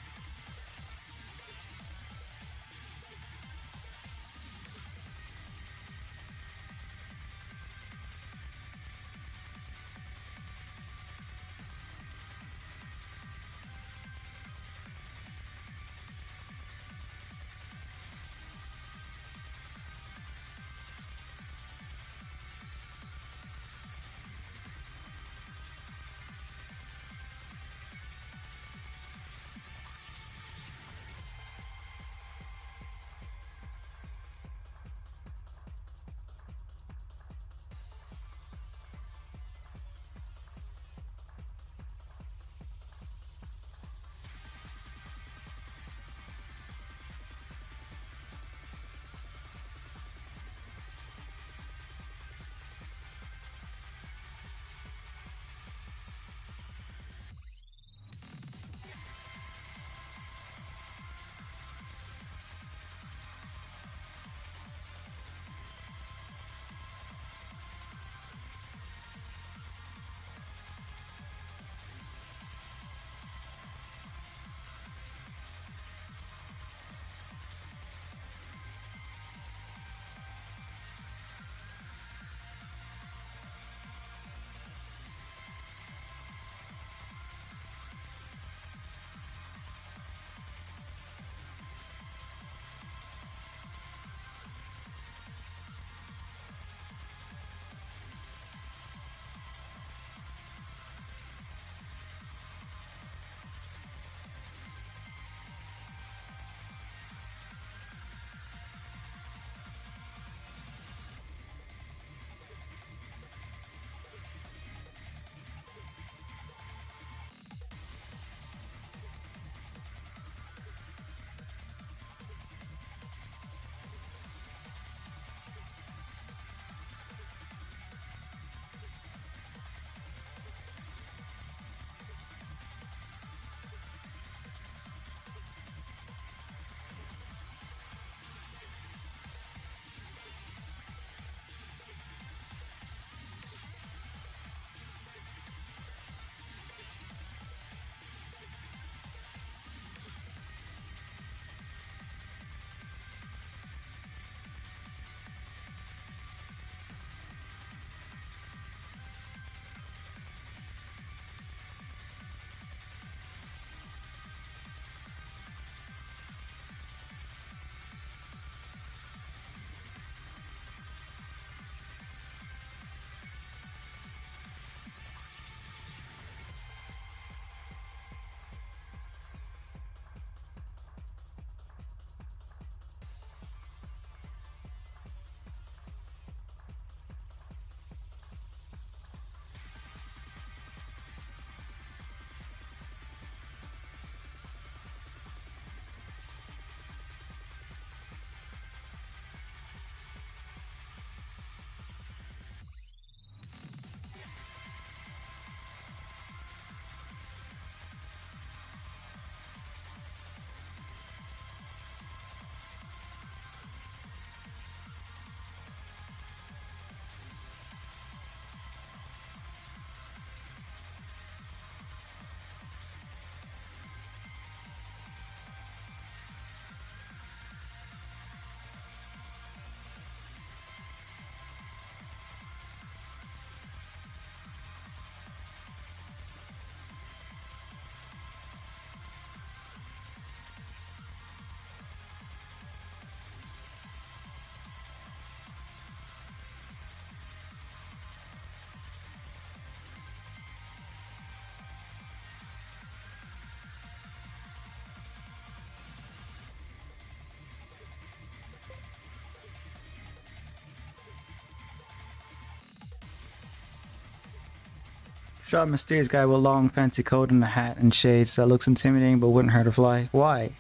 Shot a mysterious guy with long fancy coat and a hat and shades that looks intimidating but wouldn't hurt a fly. Why?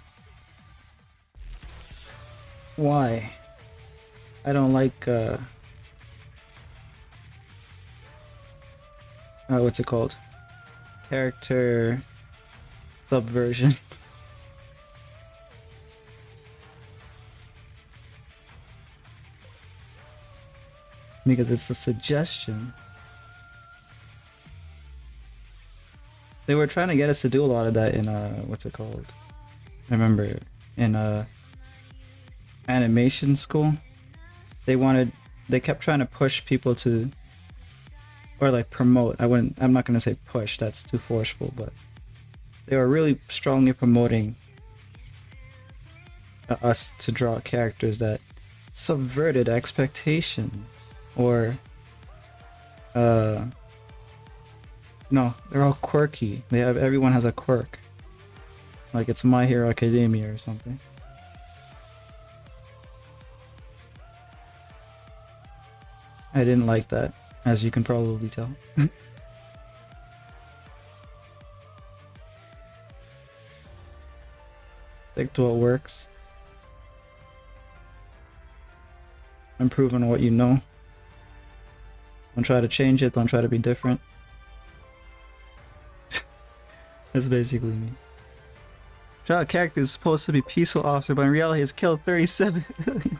Why? I don't like what's it called? Character subversion. because it's a suggestion. They were trying to get us to do a lot of that in what's it called? I remember in animation school. They kept trying to push people to, or like promote. I'm not gonna say push, that's too forceful, but they were really strongly promoting us to draw characters that subverted expectations, or no, they're all quirky. Everyone has a quirk. Like it's My Hero Academia or something. I didn't like that, as you can probably tell. Stick to what works. Improve on what you know. Don't try to change it, don't try to be different. That's basically me. Child character is supposed to be peaceful officer, but in reality has killed 37 million.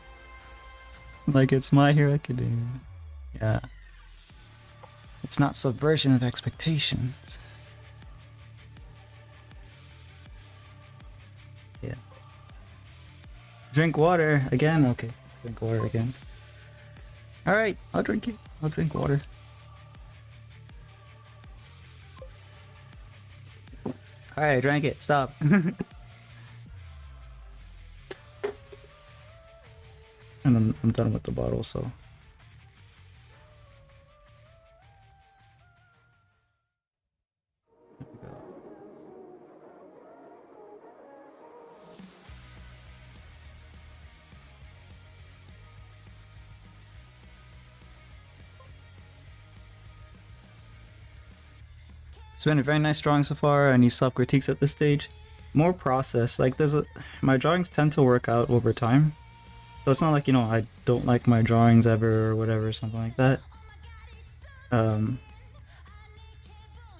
Like it's My Hero Academia. Yeah. It's not subversion of expectations. Yeah. Drink water again? Okay. Drink water again. Alright, I'll drink it. I'll drink water. Alright, I drank it. Stop. And I'm done with the bottle, so. It's been a very nice drawing so far. Any self-critiques at this stage? More process. Like my drawings tend to work out over time. So it's not like, you know, I don't like my drawings ever or whatever, something like that.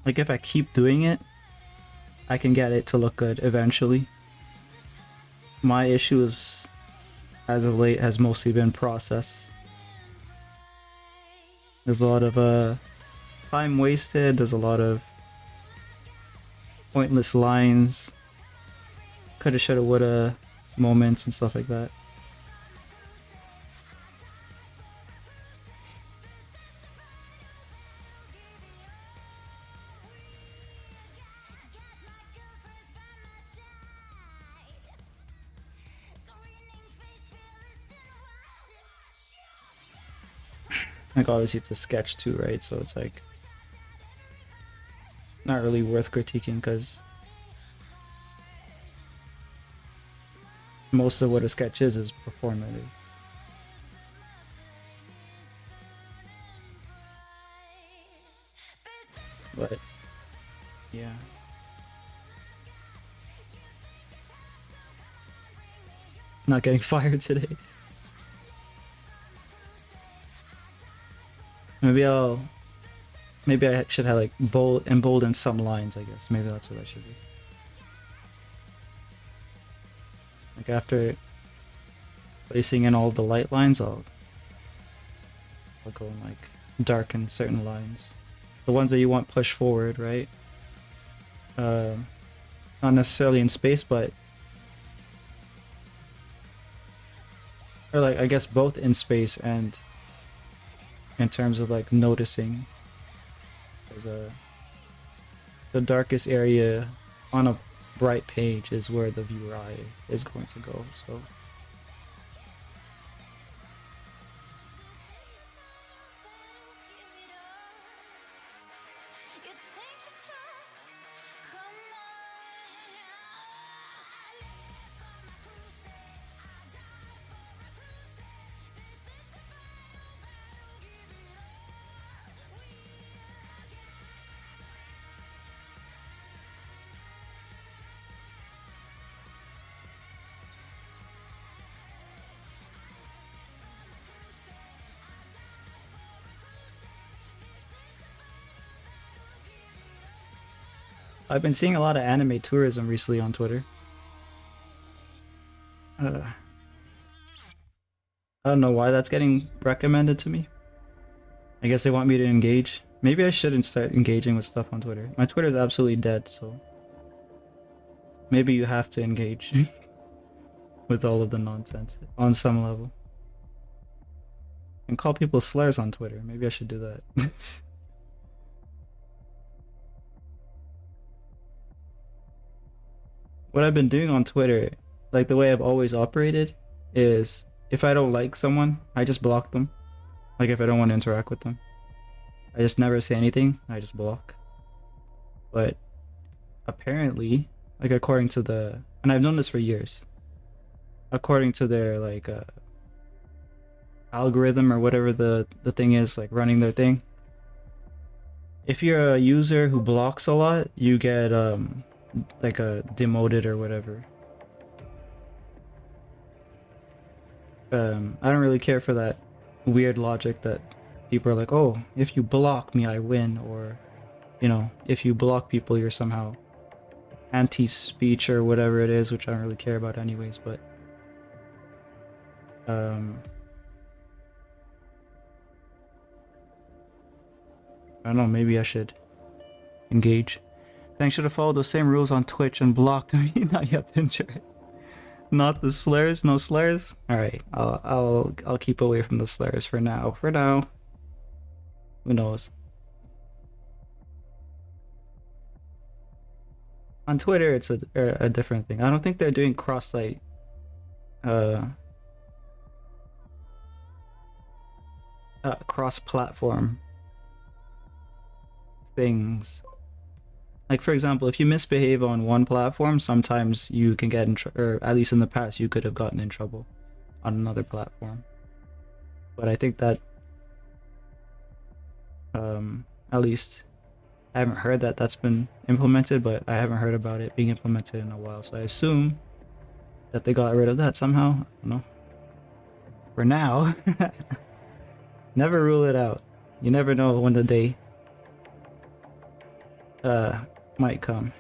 Like if I keep doing it, I can get it to look good eventually. My issue is, as of late, has mostly been process. There's a lot of time wasted, there's a lot of pointless lines, coulda, shoulda, woulda moments and stuff like that. Like obviously it's a sketch too, right? So it's like not really worth critiquing because most of what a sketch is performative. But yeah. Not getting fired today. Maybe I should have like embolden some lines, I guess. Maybe that's what I should do. Like after placing in all the light lines, I'll go and like darken certain lines. The ones that you want push forward, right? Not necessarily in space, but or like I guess both in space and in terms of like noticing. There's the darkest area on a bright page is where the viewer eye is going to go, so I've been seeing a lot of anime tourism recently on Twitter. I don't know why that's getting recommended to me, I guess they want me to engage. Maybe I shouldn't start engaging with stuff on Twitter. My Twitter is absolutely dead, so maybe you have to engage with all of the nonsense on some level. And call people slurs on Twitter. Maybe I should do that. What I've been doing on Twitter, like the way I've always operated, is if I don't like someone, I just block them. Like if I don't want to interact with them, I just never say anything. I just block. But apparently, like according to the, and I've known this for years, according to their like algorithm or whatever the thing is, like running their thing, if you're a user who blocks a lot, you get like a demoted or whatever. I don't really care for that weird logic that people are like, oh, if you block me I win, or you know, if you block people you're somehow anti-speech or whatever it is, which I don't really care about anyways. But I don't know, maybe I should engage. Then I should have followed those same rules on Twitch and blocked me. Now you have to ensure it. Not the slurs, no slurs. All right, I'll keep away from the slurs for now. For now, who knows? On Twitter, it's a different thing. I don't think they're doing cross-site. Cross-platform things. Like for example, if you misbehave on one platform, sometimes you can get in or at least in the past, you could have gotten in trouble on another platform. But I think that, at least, I haven't heard that that's been implemented, but I haven't heard about it being implemented in a while. So I assume that they got rid of that somehow. I don't know. For now, never rule it out. You never know when the day might come.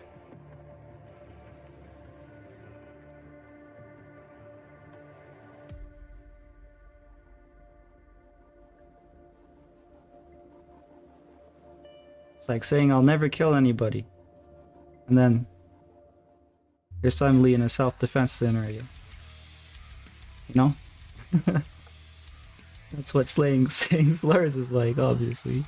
It's like saying I'll never kill anybody, and then you're suddenly in a self-defense scenario. You know? That's what saying slurs is like, obviously.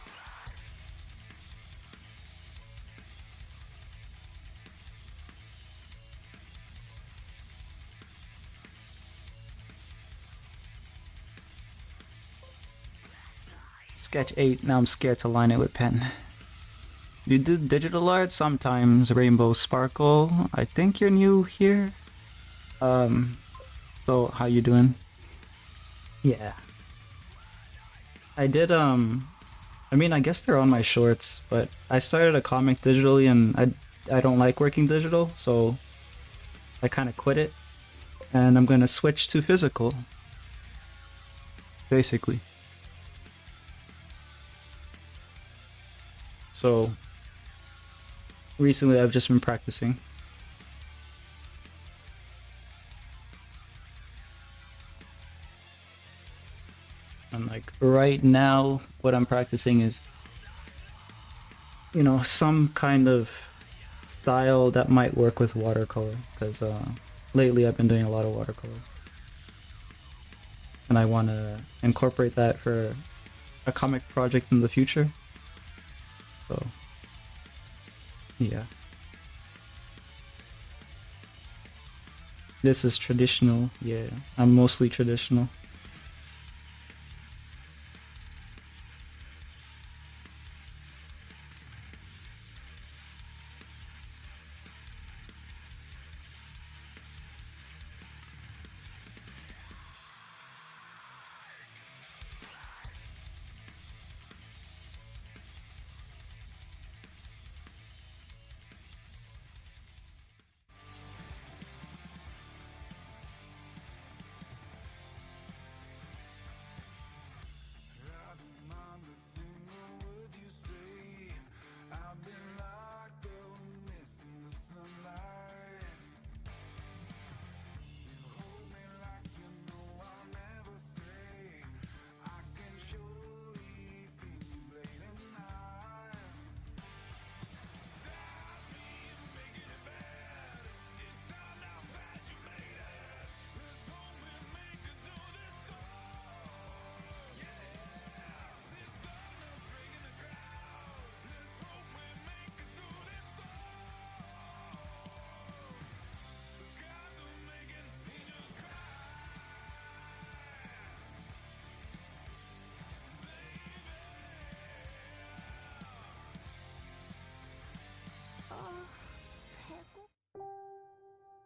Sketch 8, now I'm scared to line it with pen. You do digital art sometimes, Rainbow Sparkle. I think you're new here. So how you doing? Yeah. I did I mean I guess they're on my shorts, but I started a comic digitally and I don't like working digital, so I kind of quit it. And I'm gonna switch to physical. Basically. So recently I've just been practicing. And like right now what I'm practicing is, you know, some kind of style that might work with watercolor, because lately I've been doing a lot of watercolor. And I want to incorporate that for a comic project in the future. So yeah. This is traditional, yeah. I'm mostly traditional.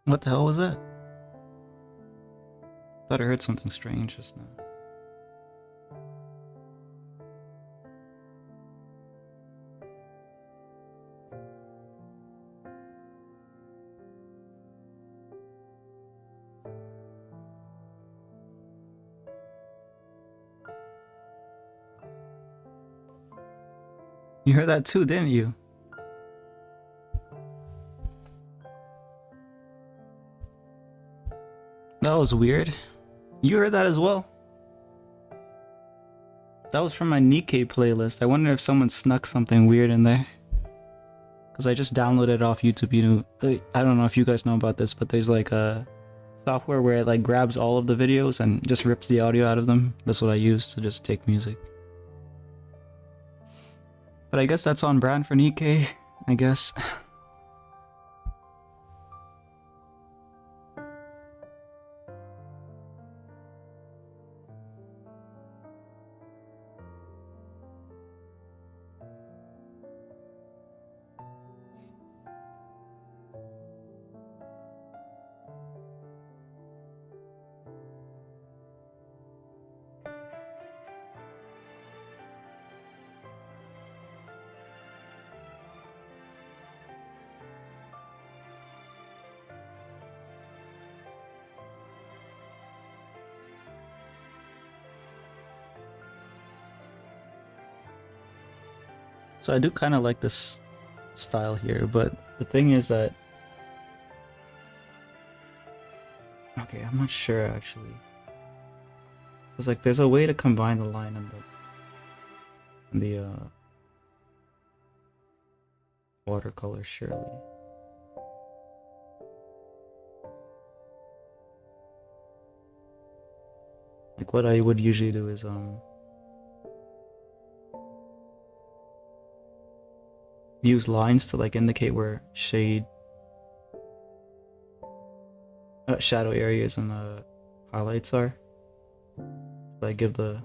What the hell was that? Thought I heard something strange just now. You heard that too, didn't you? That was weird. You heard that as well? That was from my Nikkei playlist. I wonder if someone snuck something weird in there. Because I just downloaded it off YouTube. You know, I don't know if you guys know about this, but there's like a software where it like grabs all of the videos and just rips the audio out of them. That's what I use to just take music. But I guess that's on brand for Nikkei, I guess. So I do kind of like this style here, but the thing is that... Okay, I'm not sure actually. Cause like there's a way to combine the line and the watercolor, surely. Like what I would usually do is use lines to like indicate where shadow areas and highlights are. Like give the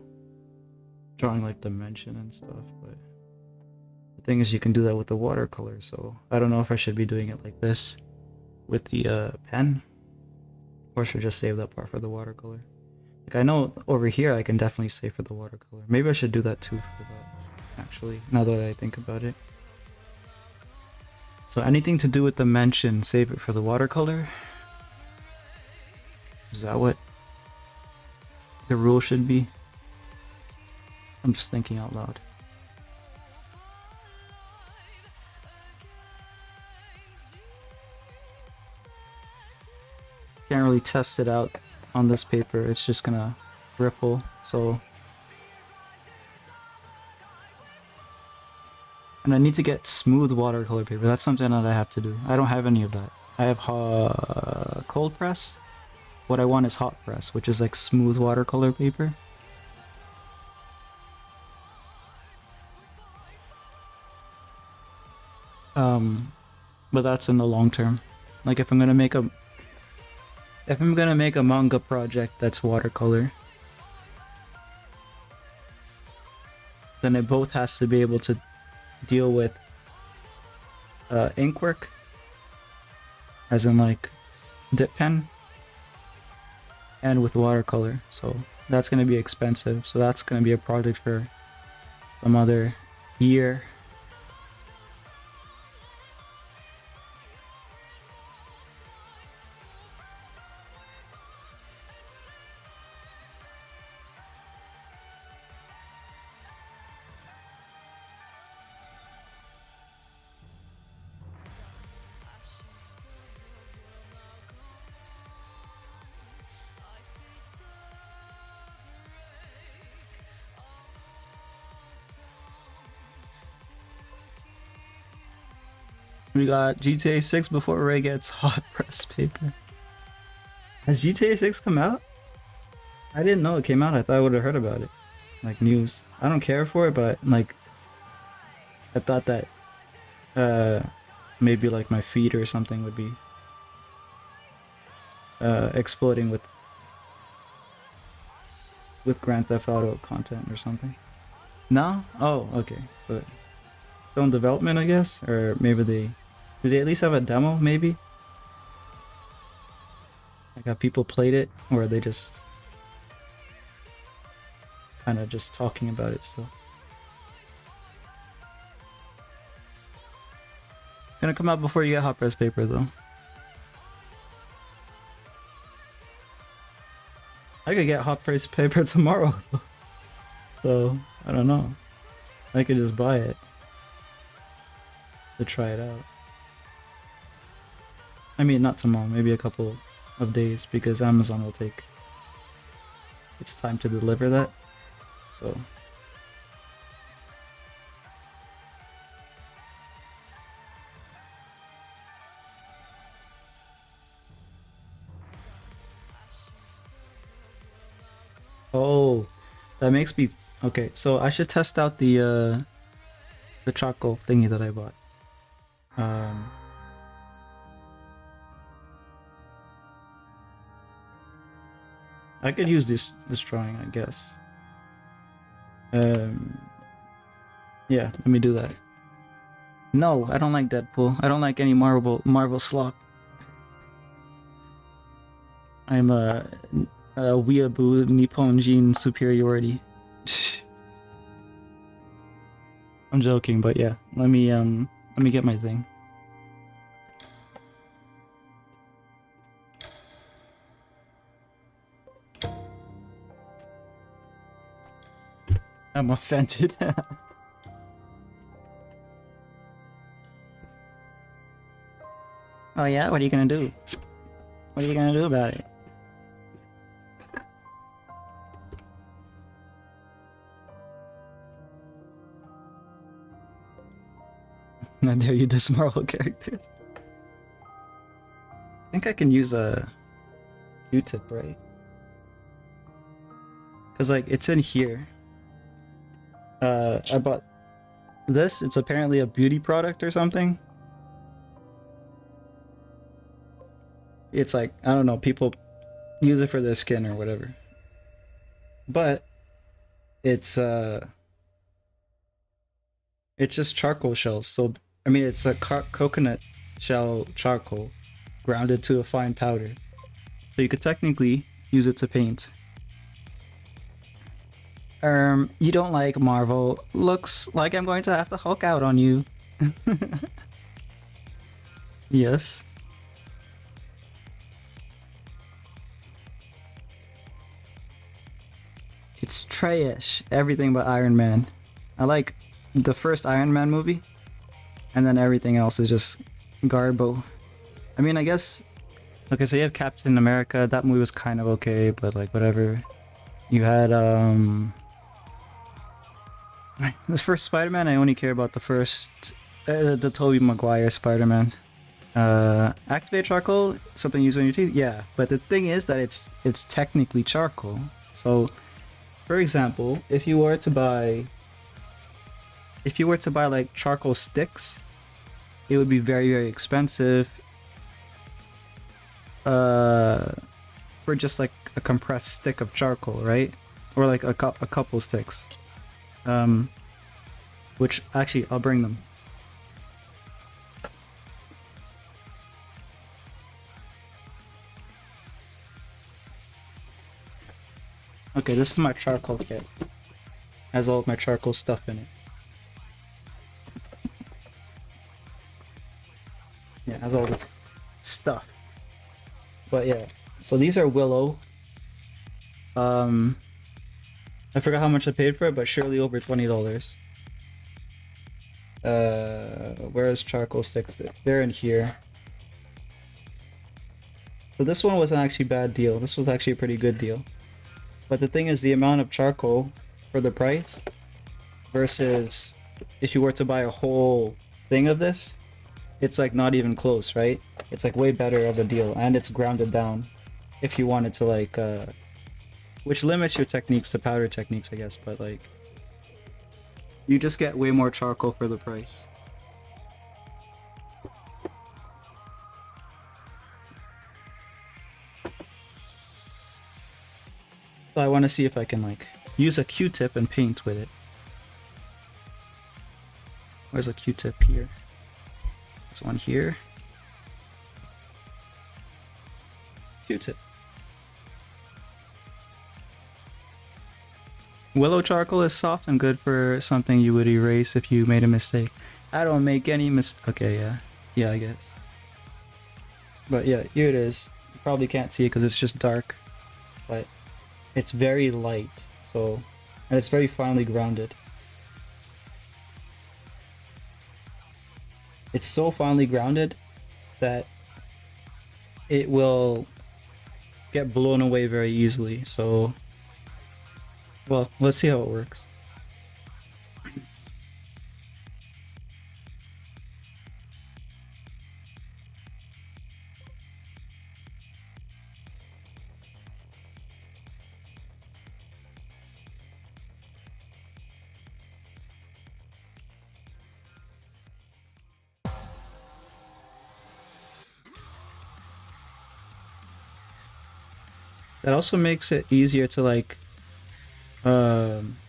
drawing like dimension and stuff, but the thing is you can do that with the watercolor, so I don't know if I should be doing it like this with the pen, or should I just save that part for the watercolor. Like I know over here I can definitely save for the watercolor. Maybe I should do that too for that, actually, now that I think about it. So anything to do with dimension, save it for the watercolor. Is that what the rule should be? I'm just thinking out loud. Can't really test it out on this paper, it's just gonna ripple, so... And I need to get smooth watercolor paper. That's something that I have to do. I don't have any of that. I have cold press. What I want is hot press, which is like smooth watercolor paper. But that's in the long term. Like if I'm gonna make a manga project that's watercolor, then it both has to be able to deal with ink work, as in like dip pen, and with watercolor. So that's going to be expensive, so that's going to be a project for some other year. We got GTA 6 before Ray gets hot press paper. Has GTA 6 come out? I didn't know it came out. I thought I would have heard about it. Like news. I don't care for it, but like I thought that maybe like my feed or something would be exploding with Grand Theft Auto content or something. No? Oh, okay. But still in development, I guess? Or maybe do they at least have a demo, maybe? Like have people played it, or are they just kind of just talking about it still? Gonna come out before you get hot press paper though. I could get hot press paper tomorrow though. So I don't know. I could just buy it to try it out. I mean, not tomorrow, maybe a couple of days, because Amazon will take its time to deliver that. So oh, that makes me okay. So I should test out the charcoal thingy that I bought. I could use this drawing, I guess. Yeah, let me do that. No, I don't like Deadpool. I don't like any Marvel slop. I'm a weeaboo Nipponjin superiority. I'm joking, but yeah. Let me get my thing. I'm offended. Oh yeah? What are you gonna do? What are you gonna do about it? I dare you diss Marvel characters. I think I can use a Q-tip, right? Cause like it's in here. I bought this. It's apparently a beauty product or something. It's like, I don't know, people use it for their skin or whatever. But it's just charcoal shells. So I mean, it's a coconut shell charcoal grounded to a fine powder. So you could technically use it to paint. You don't like Marvel. Looks like I'm going to have to Hulk out on you. Yes. It's trash. Everything but Iron Man. I like the first Iron Man movie, and then everything else is just garbo. I mean, I guess. Okay, so you have Captain America. That movie was kind of okay, but like whatever. You had this first Spider-Man. I only care about the first, the Tobey Maguire Spider-Man. Activate charcoal, something used on your teeth. Yeah, but the thing is that it's technically charcoal. So, for example, if you were to buy like charcoal sticks, it would be very, very expensive. For just like a compressed stick of charcoal, right? Or like a couple sticks. Which actually I'll bring them. Okay, this is my charcoal kit. Has all of my charcoal stuff in it. Yeah, it has all this stuff. But yeah, so these are Willow. I forgot how much I paid for it, but surely over $20. Where is charcoal sticks? They're in here. So this one wasn't actually a bad deal. This was actually a pretty good deal. But the thing is, the amount of charcoal for the price versus if you were to buy a whole thing of this, it's like not even close, right? It's like way better of a deal, and it's grounded down if you wanted to like which limits your techniques to powder techniques, I guess, but like you just get way more charcoal for the price. So I want to see if I can like use a Q-tip and paint with it. Where's a Q-tip? Here. There's one here. Q-tip. Willow charcoal is soft and good for something you would erase if you made a mistake. I don't make any Okay, yeah. Yeah, I guess. But yeah, here it is. You probably can't see it because it's just dark. But it's very light, so... And it's very finely grounded. It's so finely grounded that it will get blown away very easily, so... Well, let's see how it works. That also makes it easier to like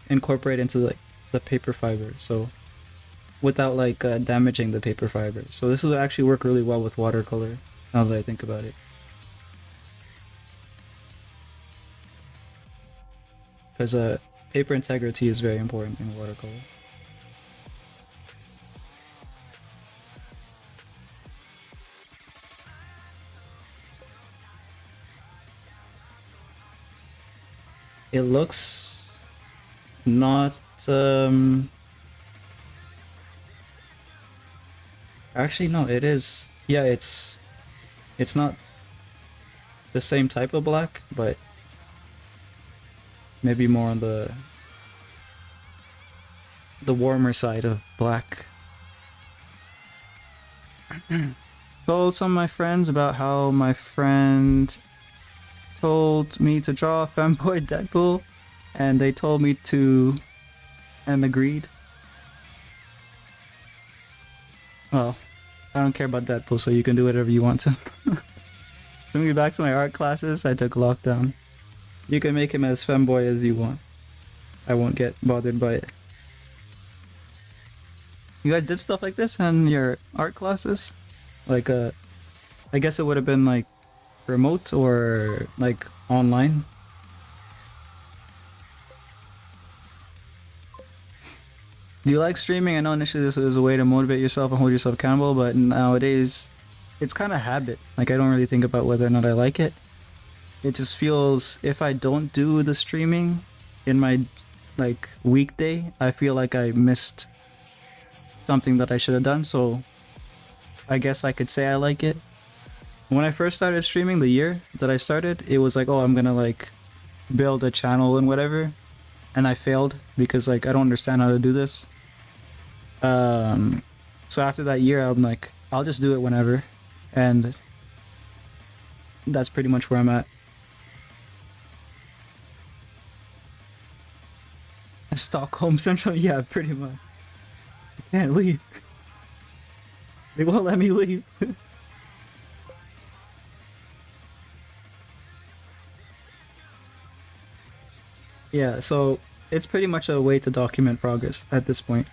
incorporate into like the paper fiber, so without like damaging the paper fiber. So this will actually work really well with watercolor, now that I think about it. Because paper integrity is very important in watercolor. It looks not actually no, it is. Yeah, it's not the same type of black, but maybe more on the warmer side of black. Told some of my friends about how my friend told me to draw Femboy Deadpool, and they told me to, and agreed. Well, I don't care about Deadpool, so you can do whatever you want to. Bring me back to my art classes. I took lockdown. You can make him as femboy as you want. I won't get bothered by it. You guys did stuff like this in your art classes? Like, I guess it would have been like remote or like online. Do you like streaming? I know initially this was a way to motivate yourself and hold yourself accountable, but nowadays it's kind of habit. Like, I don't really think about whether or not I like it. It just feels, if I don't do the streaming in my like weekday, I feel like I missed something that I should have done. So I guess I could say I like it. When I first started streaming, the year that I started, it was like, oh, I'm gonna like build a channel and whatever, and I failed because like I don't understand how to do this. So after that year, I'm like, I'll just do it whenever, and that's pretty much where I'm at. Stockholm Central, yeah, pretty much. I can't leave. They won't let me leave. Yeah, so it's pretty much a way to document progress at this point.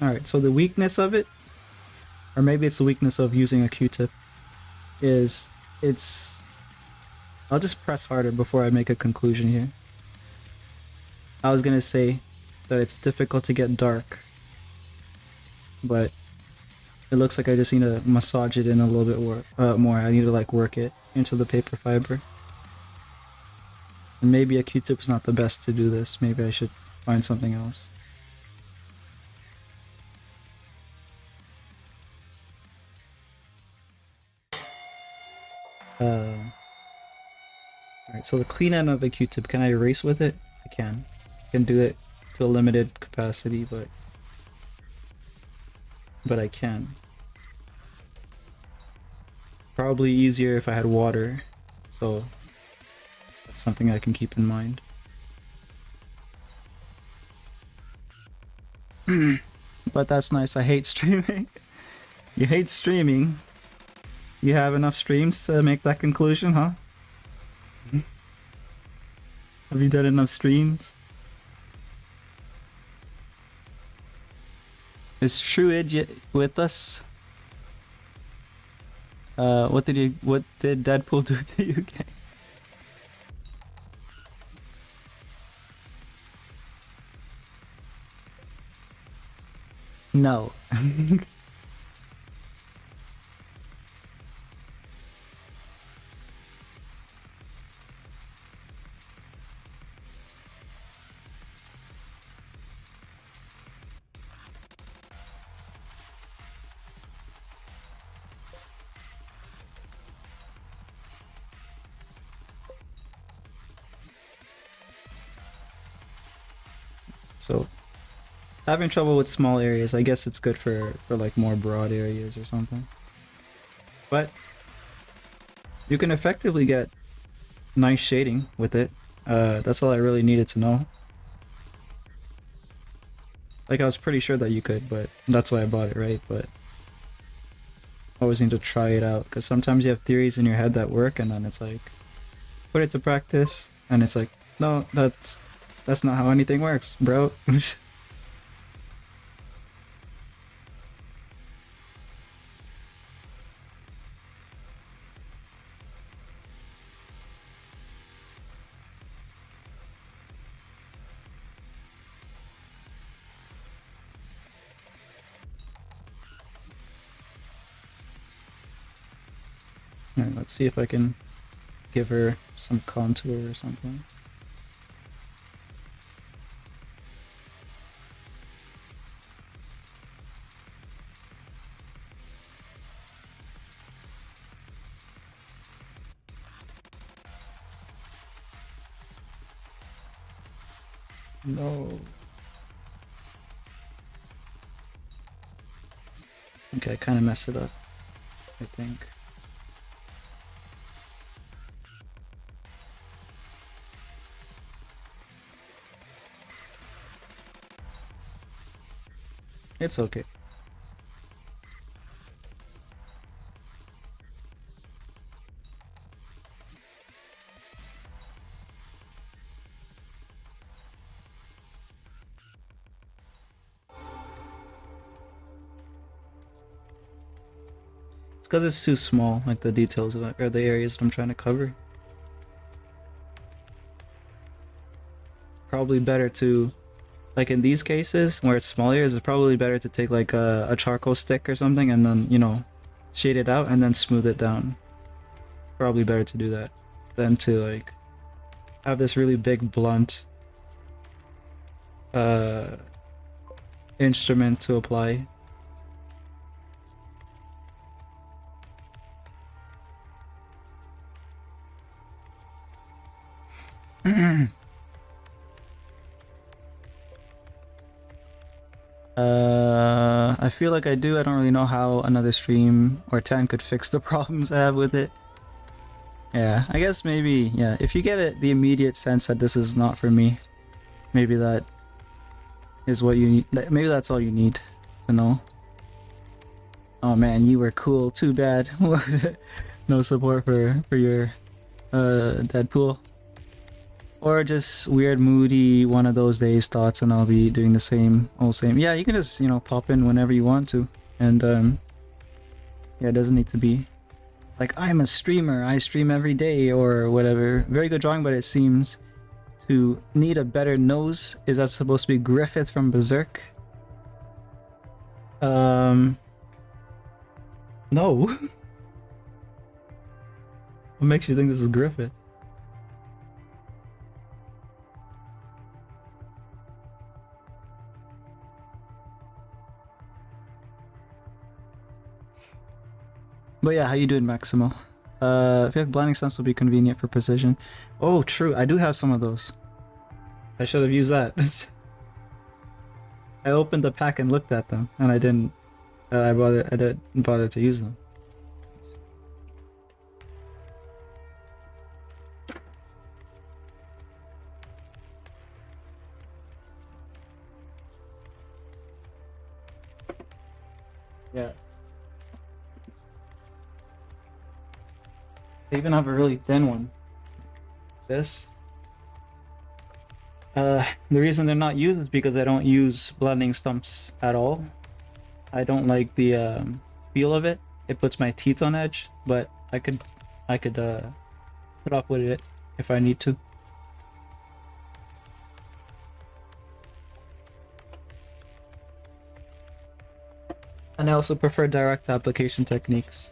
Alright, so the weakness of it, or maybe it's the weakness of using a Q-tip, is I'll just press harder before I make a conclusion here. I was gonna say that it's difficult to get dark, but it looks like I just need to massage it in a little bit more. I need to like work it into the paper fiber. And maybe a Q-tip is not the best to do this. Maybe I should find something else. Alright, so the clean end of a Q-tip, can I erase with it? I can. I can do it to a limited capacity, but I can. Probably easier if I had water, so that's something I can keep in mind. But that's nice. I hate streaming. You hate streaming. You have enough streams to make that conclusion, huh? Have you done enough streams? Is Truid with us? What did Deadpool do to you, gang? No. So, having trouble with small areas, I guess it's good for like more broad areas or something. But you can effectively get nice shading with it. That's all I really needed to know. Like, I was pretty sure that you could, but that's why I bought it, right? But I always need to try it out, because sometimes you have theories in your head that work, and then it's like, put it to practice, and it's like, no, that's not how anything works, bro. Alright, let's see if I can give her some contour or something. No. Okay, I kind of messed it up, I think. It's okay. It's because it's too small, like the details of or the areas that I'm trying to cover. Probably better to, like in these cases where it's small areas, it's probably better to take like a charcoal stick or something and then, you know, shade it out and then smooth it down. Probably better to do that than to like have this really big blunt instrument to apply. I feel like I do. I don't really know how another stream or 10 could fix the problems I have with it. Yeah, I guess maybe, yeah, if you get it, the immediate sense that this is not for me, maybe that is what you need. Maybe that's all you need to know. Oh man, you were cool. Too bad. No support for your Deadpool. Or just weird, moody, one of those days thoughts, and I'll be doing the same, old same. Yeah, you can just, you know, pop in whenever you want to. And, yeah, it doesn't need to be like, I'm a streamer, I stream every day, or whatever. Very good drawing, but it seems to need a better nose. Is that supposed to be Griffith from Berserk? No. What makes you think this is Griffith? But yeah, how you doing, Maximo? I feel like blinding stunts will be convenient for precision. Oh, true. I do have some of those. I should have used that. I opened the pack and looked at them, and I didn't. I didn't bother to use them. Yeah. They even have a really thin one. This. The reason they're not used is because I don't use blending stumps at all. I don't like the feel of it. It puts my teeth on edge, but I could put up with it if I need to. And I also prefer direct application techniques.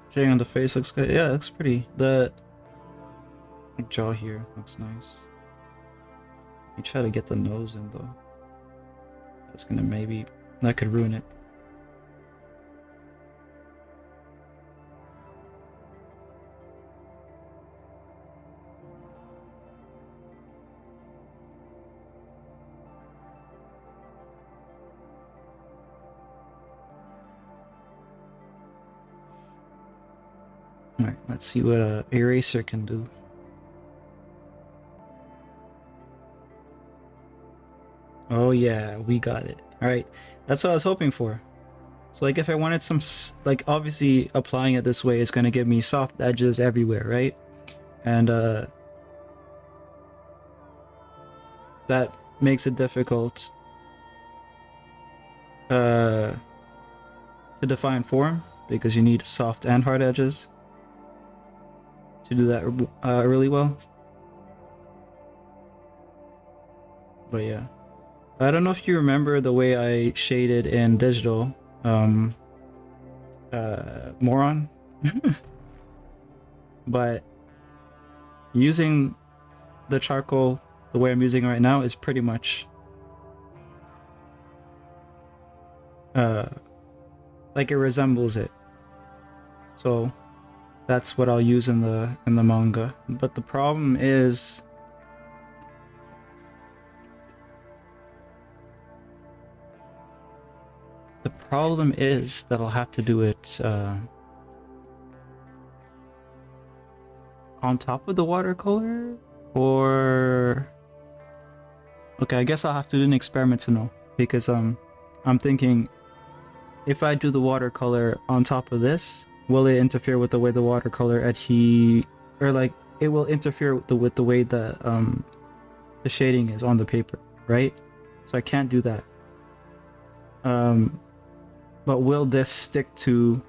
Shading on the face looks good. Yeah, it looks pretty. The jaw here looks nice. You try to get the nose in though. That's gonna that could ruin it. Alright, let's see what a eraser can do. Oh yeah, we got it. Alright, that's what I was hoping for. So like if I wanted some, like obviously applying it this way is going to give me soft edges everywhere, right? And that makes it difficult to define form because you need soft and hard edges to do that really well. But yeah, I don't know if you remember the way I shaded in digital moron. But using the charcoal the way I'm using it right now is pretty much like it resembles it. So that's what I'll use in the manga. But the problem is that I'll have to do it on top of the watercolor, or okay, I guess I'll have to do an experiment to know, because I'm thinking if I do the watercolor on top of this, will it interfere with the way the watercolor or like it will interfere with the way the shading is on the paper, right? So I can't do that. But will this stick to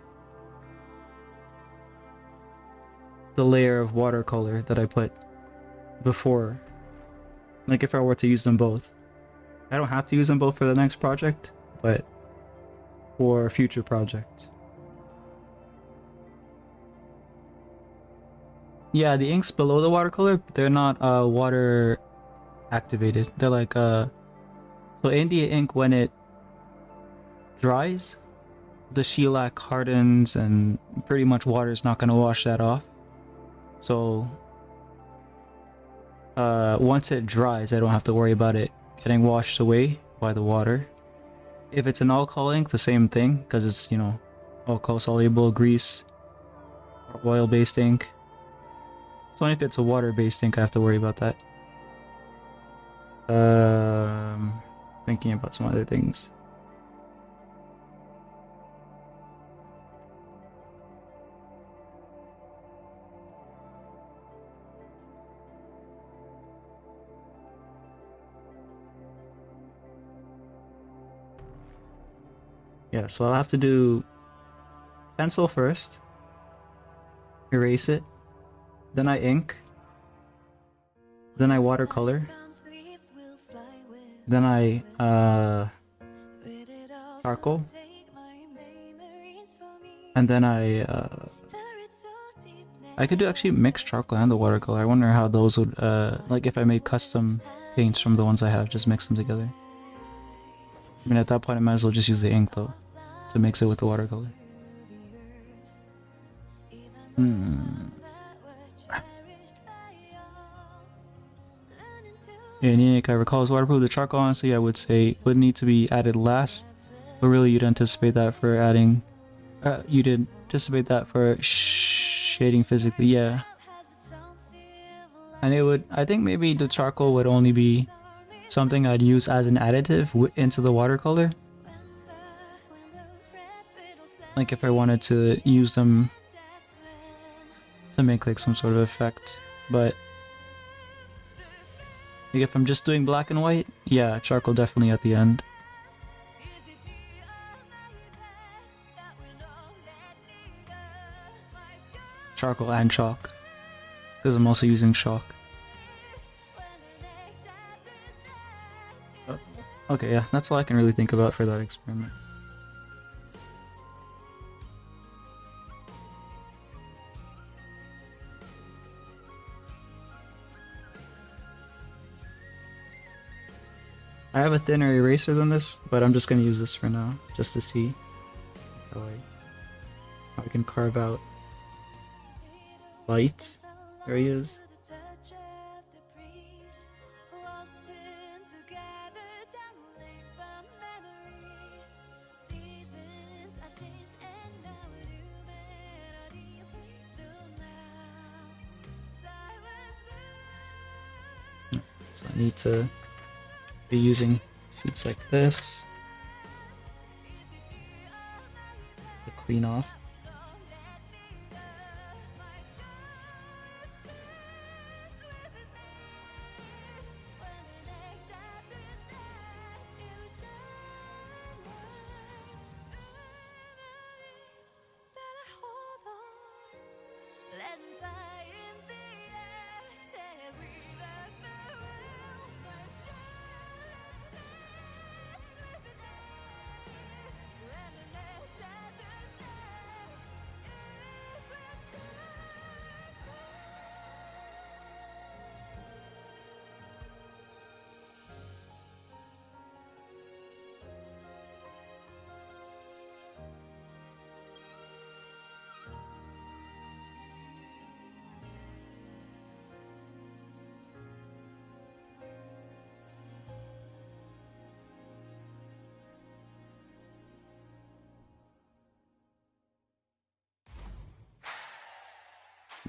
the layer of watercolor that I put before? Like if I were to use them both. I don't have to use them both for the next project, but for future projects. Yeah, the inks below the watercolor, they're not water activated. They're like so India ink, when it dries, the shellac hardens and pretty much water is not going to wash that off. So once it dries, I don't have to worry about it getting washed away by the water. If it's an alcohol ink, the same thing, because it's, you know, alcohol soluble grease or oil based ink. It's only if it's a water based ink I have to worry about that. Thinking about some other things. Yeah, so I'll have to do pencil first, erase it, then I ink, then I watercolor, then I charcoal, and then I could do actually mix charcoal and the watercolor. I wonder how those would like if I made custom paints from the ones I have, just mix them together. I mean, at that point, I might as well just use the ink, though, to mix it with the watercolor. Yeah, Nick, I recall is waterproof. The charcoal, honestly, I would say would need to be added last. But really, you'd anticipate that for adding... you'd anticipate that for shading physically, yeah. And it would... I think maybe the charcoal would only be something I'd use as an additive into the watercolor. Like if I wanted to use them to make like some sort of effect. But like if I'm just doing black and white, yeah, charcoal definitely at the end. Charcoal and chalk, because I'm also using chalk. Okay, yeah, that's all I can really think about for that experiment. I have a thinner eraser than this, but I'm just gonna use this for now, just to see how I can carve out light areas. So I need to be using sheets like this to clean off.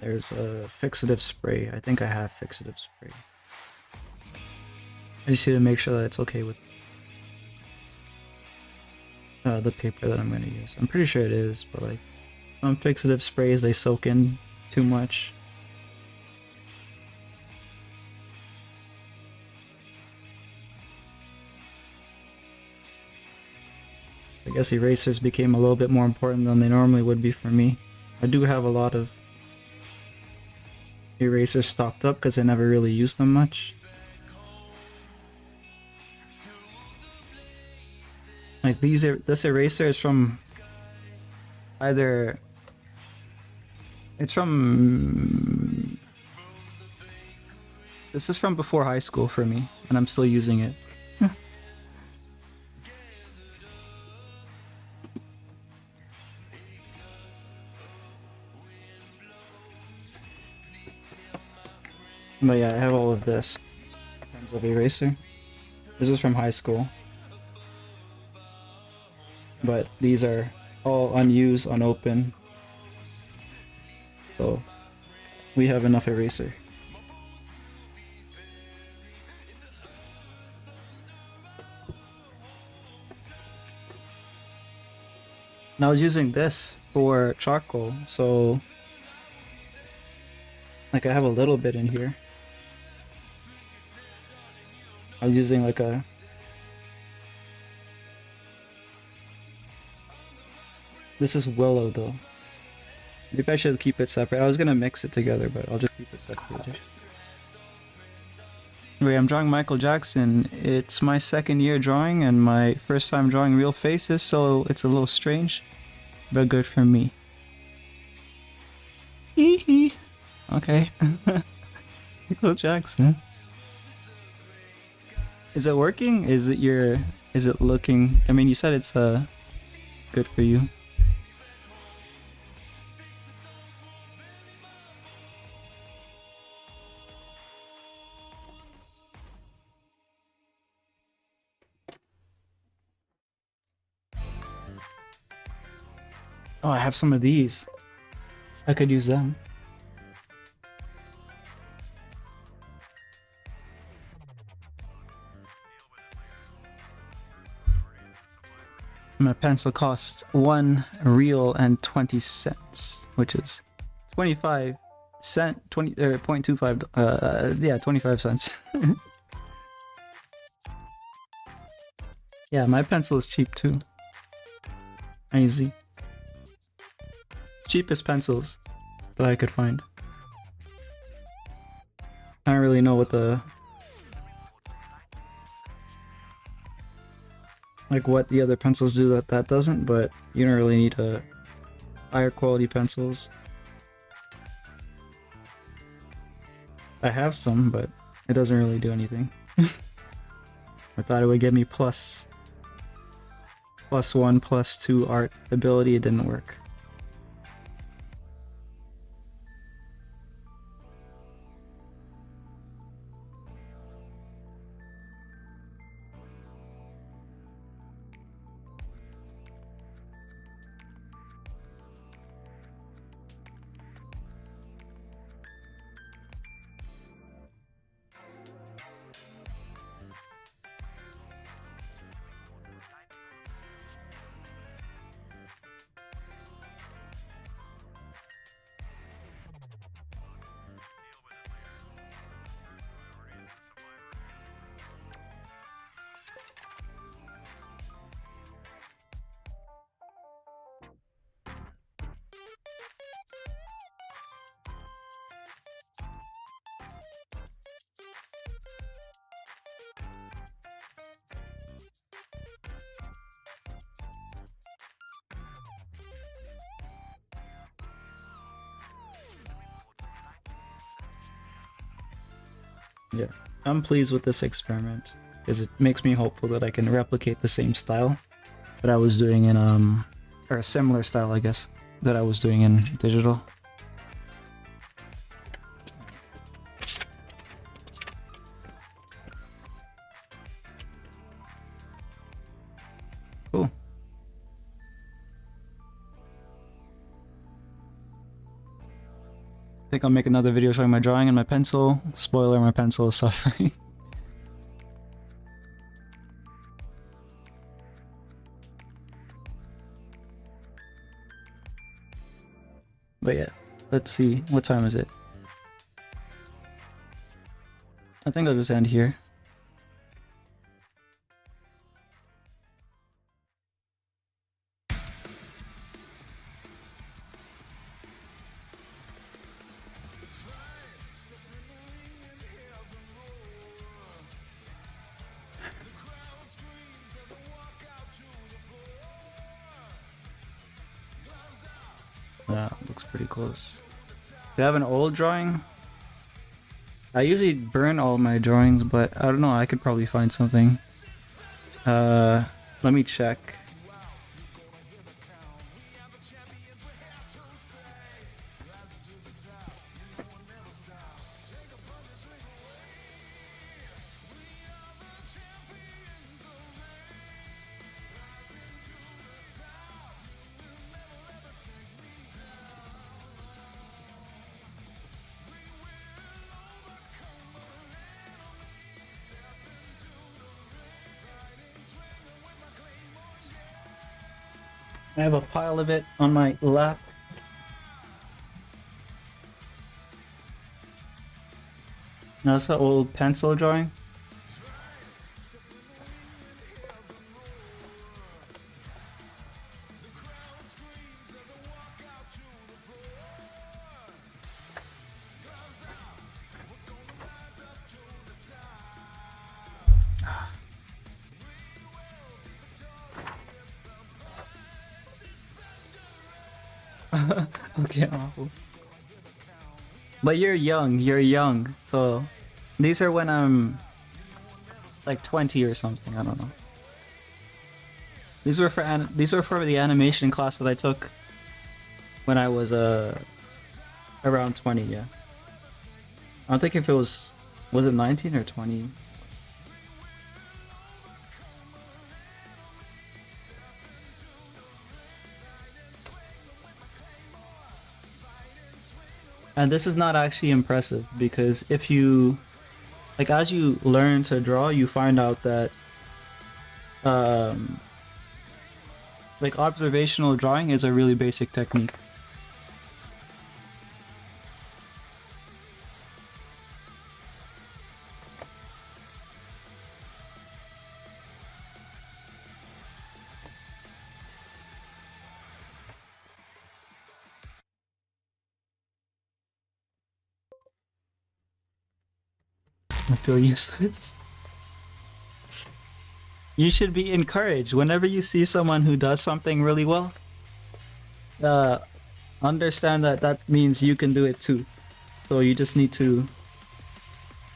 There's a fixative spray. I think I have fixative spray. I just need to make sure that it's okay with the paper that I'm going to use. I'm pretty sure it is, but like some fixative sprays, they soak in too much. I guess erasers became a little bit more important than they normally would be for me. I do have a lot of erasers stocked up because I never really used them much. Like this eraser is from either this is from before high school for me, and I'm still using it. But yeah, I have all of this in terms of eraser. This is from high school. But these are all unused, unopened. So we have enough eraser. And I was using this for charcoal, so like I have a little bit in here. I was using like a this is willow though. Maybe I should keep it separate. I was gonna mix it together, but I'll just keep it separated. Wait, I'm drawing Michael Jackson. It's my second year drawing and my first time drawing real faces, so it's a little strange, but good for me. Hee hee. Okay. Michael Jackson. Is it working? Is it looking? I mean, you said it's good for you. Oh, I have some of these. I could use them. My pencil costs 1 real and 20 cents, which is 25 cent 20 or 0.25 yeah, 25 cents. Yeah, my pencil is cheap too. Easy. Cheapest pencils that I could find. I don't really know what the what the other pencils do that doesn't, but you don't really need higher quality pencils. I have some, but it doesn't really do anything. I thought it would give me +1, +2 art ability. It didn't work. Yeah, I'm pleased with this experiment because it makes me hopeful that I can replicate the same style that I was doing in or a similar style, I guess, that I was doing in digital. Cool. I think I'll make another video showing my drawing and my pencil. Spoiler, my pencil is suffering. But yeah, let's see. What time is it? I think I'll just end here. Yeah, looks pretty close. Do you have an old drawing? I usually burn all my drawings, but I don't know, I could probably find something. Let me check. I have a pile of it on my lap. Now that's an old pencil drawing. Okay, awful. But you're young, so these are when I'm like 20 or something, I don't know. These were for the animation class that I took when I was around 20, yeah. I don't think if it was it 19 or 20? And this is not actually impressive because if you, like, as you learn to draw, you find out that, like, observational drawing is a really basic technique. I feel useless. You should be encouraged whenever you see someone who does something really well. Understand that that means you can do it too. So you just need to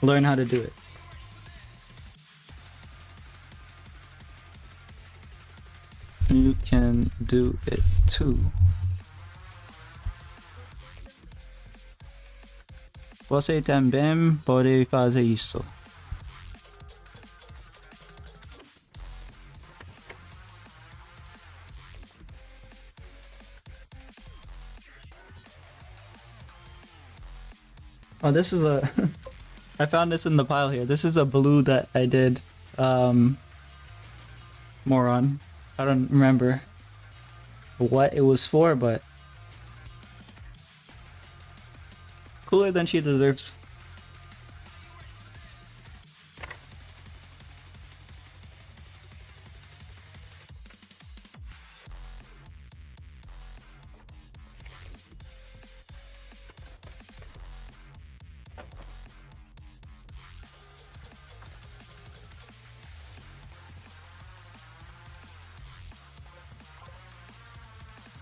learn how to do it. You can do it too. Você também pode fazer isso. Oh, this is a... I found this in the pile here. This is a blue that I did more on. I don't remember what it was for, but cooler than she deserves.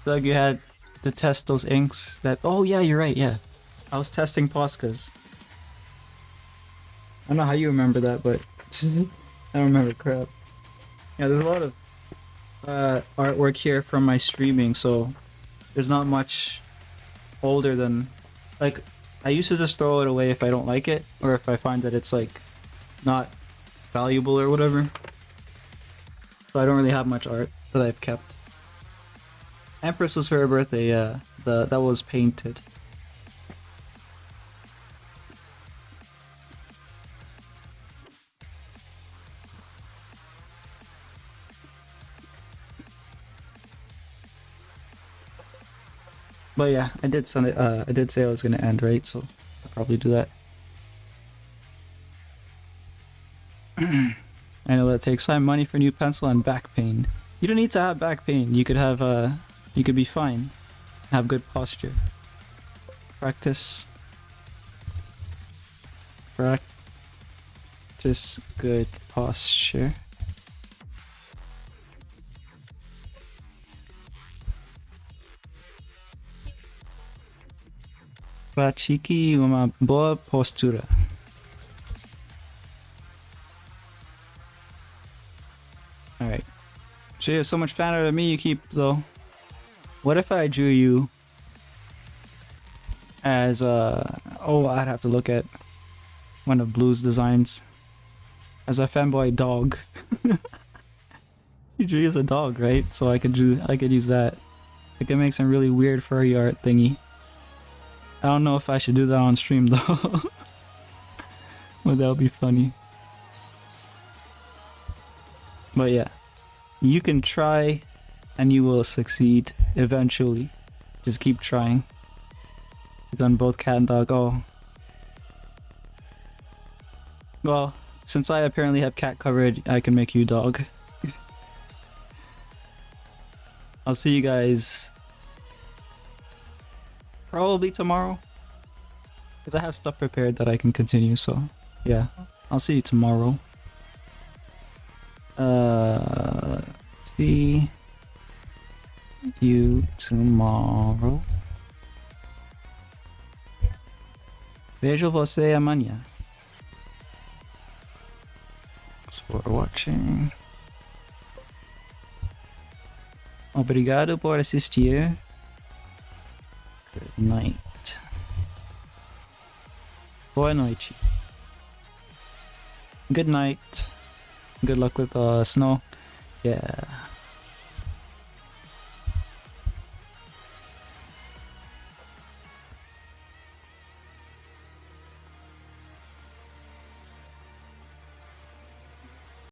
Doug, you had to test those inks that... Oh yeah, you're right, yeah. I was testing Poscas. I don't know how you remember that, but I don't remember crap. Yeah, there's a lot of artwork here from my streaming, so there's not much older than... Like, I used to just throw it away if I don't like it, or if I find that it's like not valuable or whatever. So I don't really have much art that I've kept. Empress was for her birthday, that was painted. But yeah, I did send it, I did say I was gonna end, right? So I'll probably do that. I know that takes time, money for new pencil, and back pain. You don't need to have back pain. You could have, you could be fine. Have good posture. Practice good posture. Pratique uma boa postura. Alright. So you have so much fan art of me you keep, though. What if I drew you as oh, I'd have to look at one of Blue's designs as a fanboy dog. You drew as a dog, right? So I could use that. I could make some really weird furry art thingy. I don't know if I should do that on stream though. But that would be funny. But yeah, you can try and you will succeed eventually. Just keep trying. You've done both cat and dog. Oh. Well, since I apparently have cat covered, I can make you dog. I'll see you guys probably tomorrow. Because I have stuff prepared that I can continue, so yeah. I'll see you tomorrow. See you tomorrow. Vejo você amanhã. Thanks for watching. Obrigado por assistir. Good night. Boa noite. Good night. Good luck with snow. Yeah.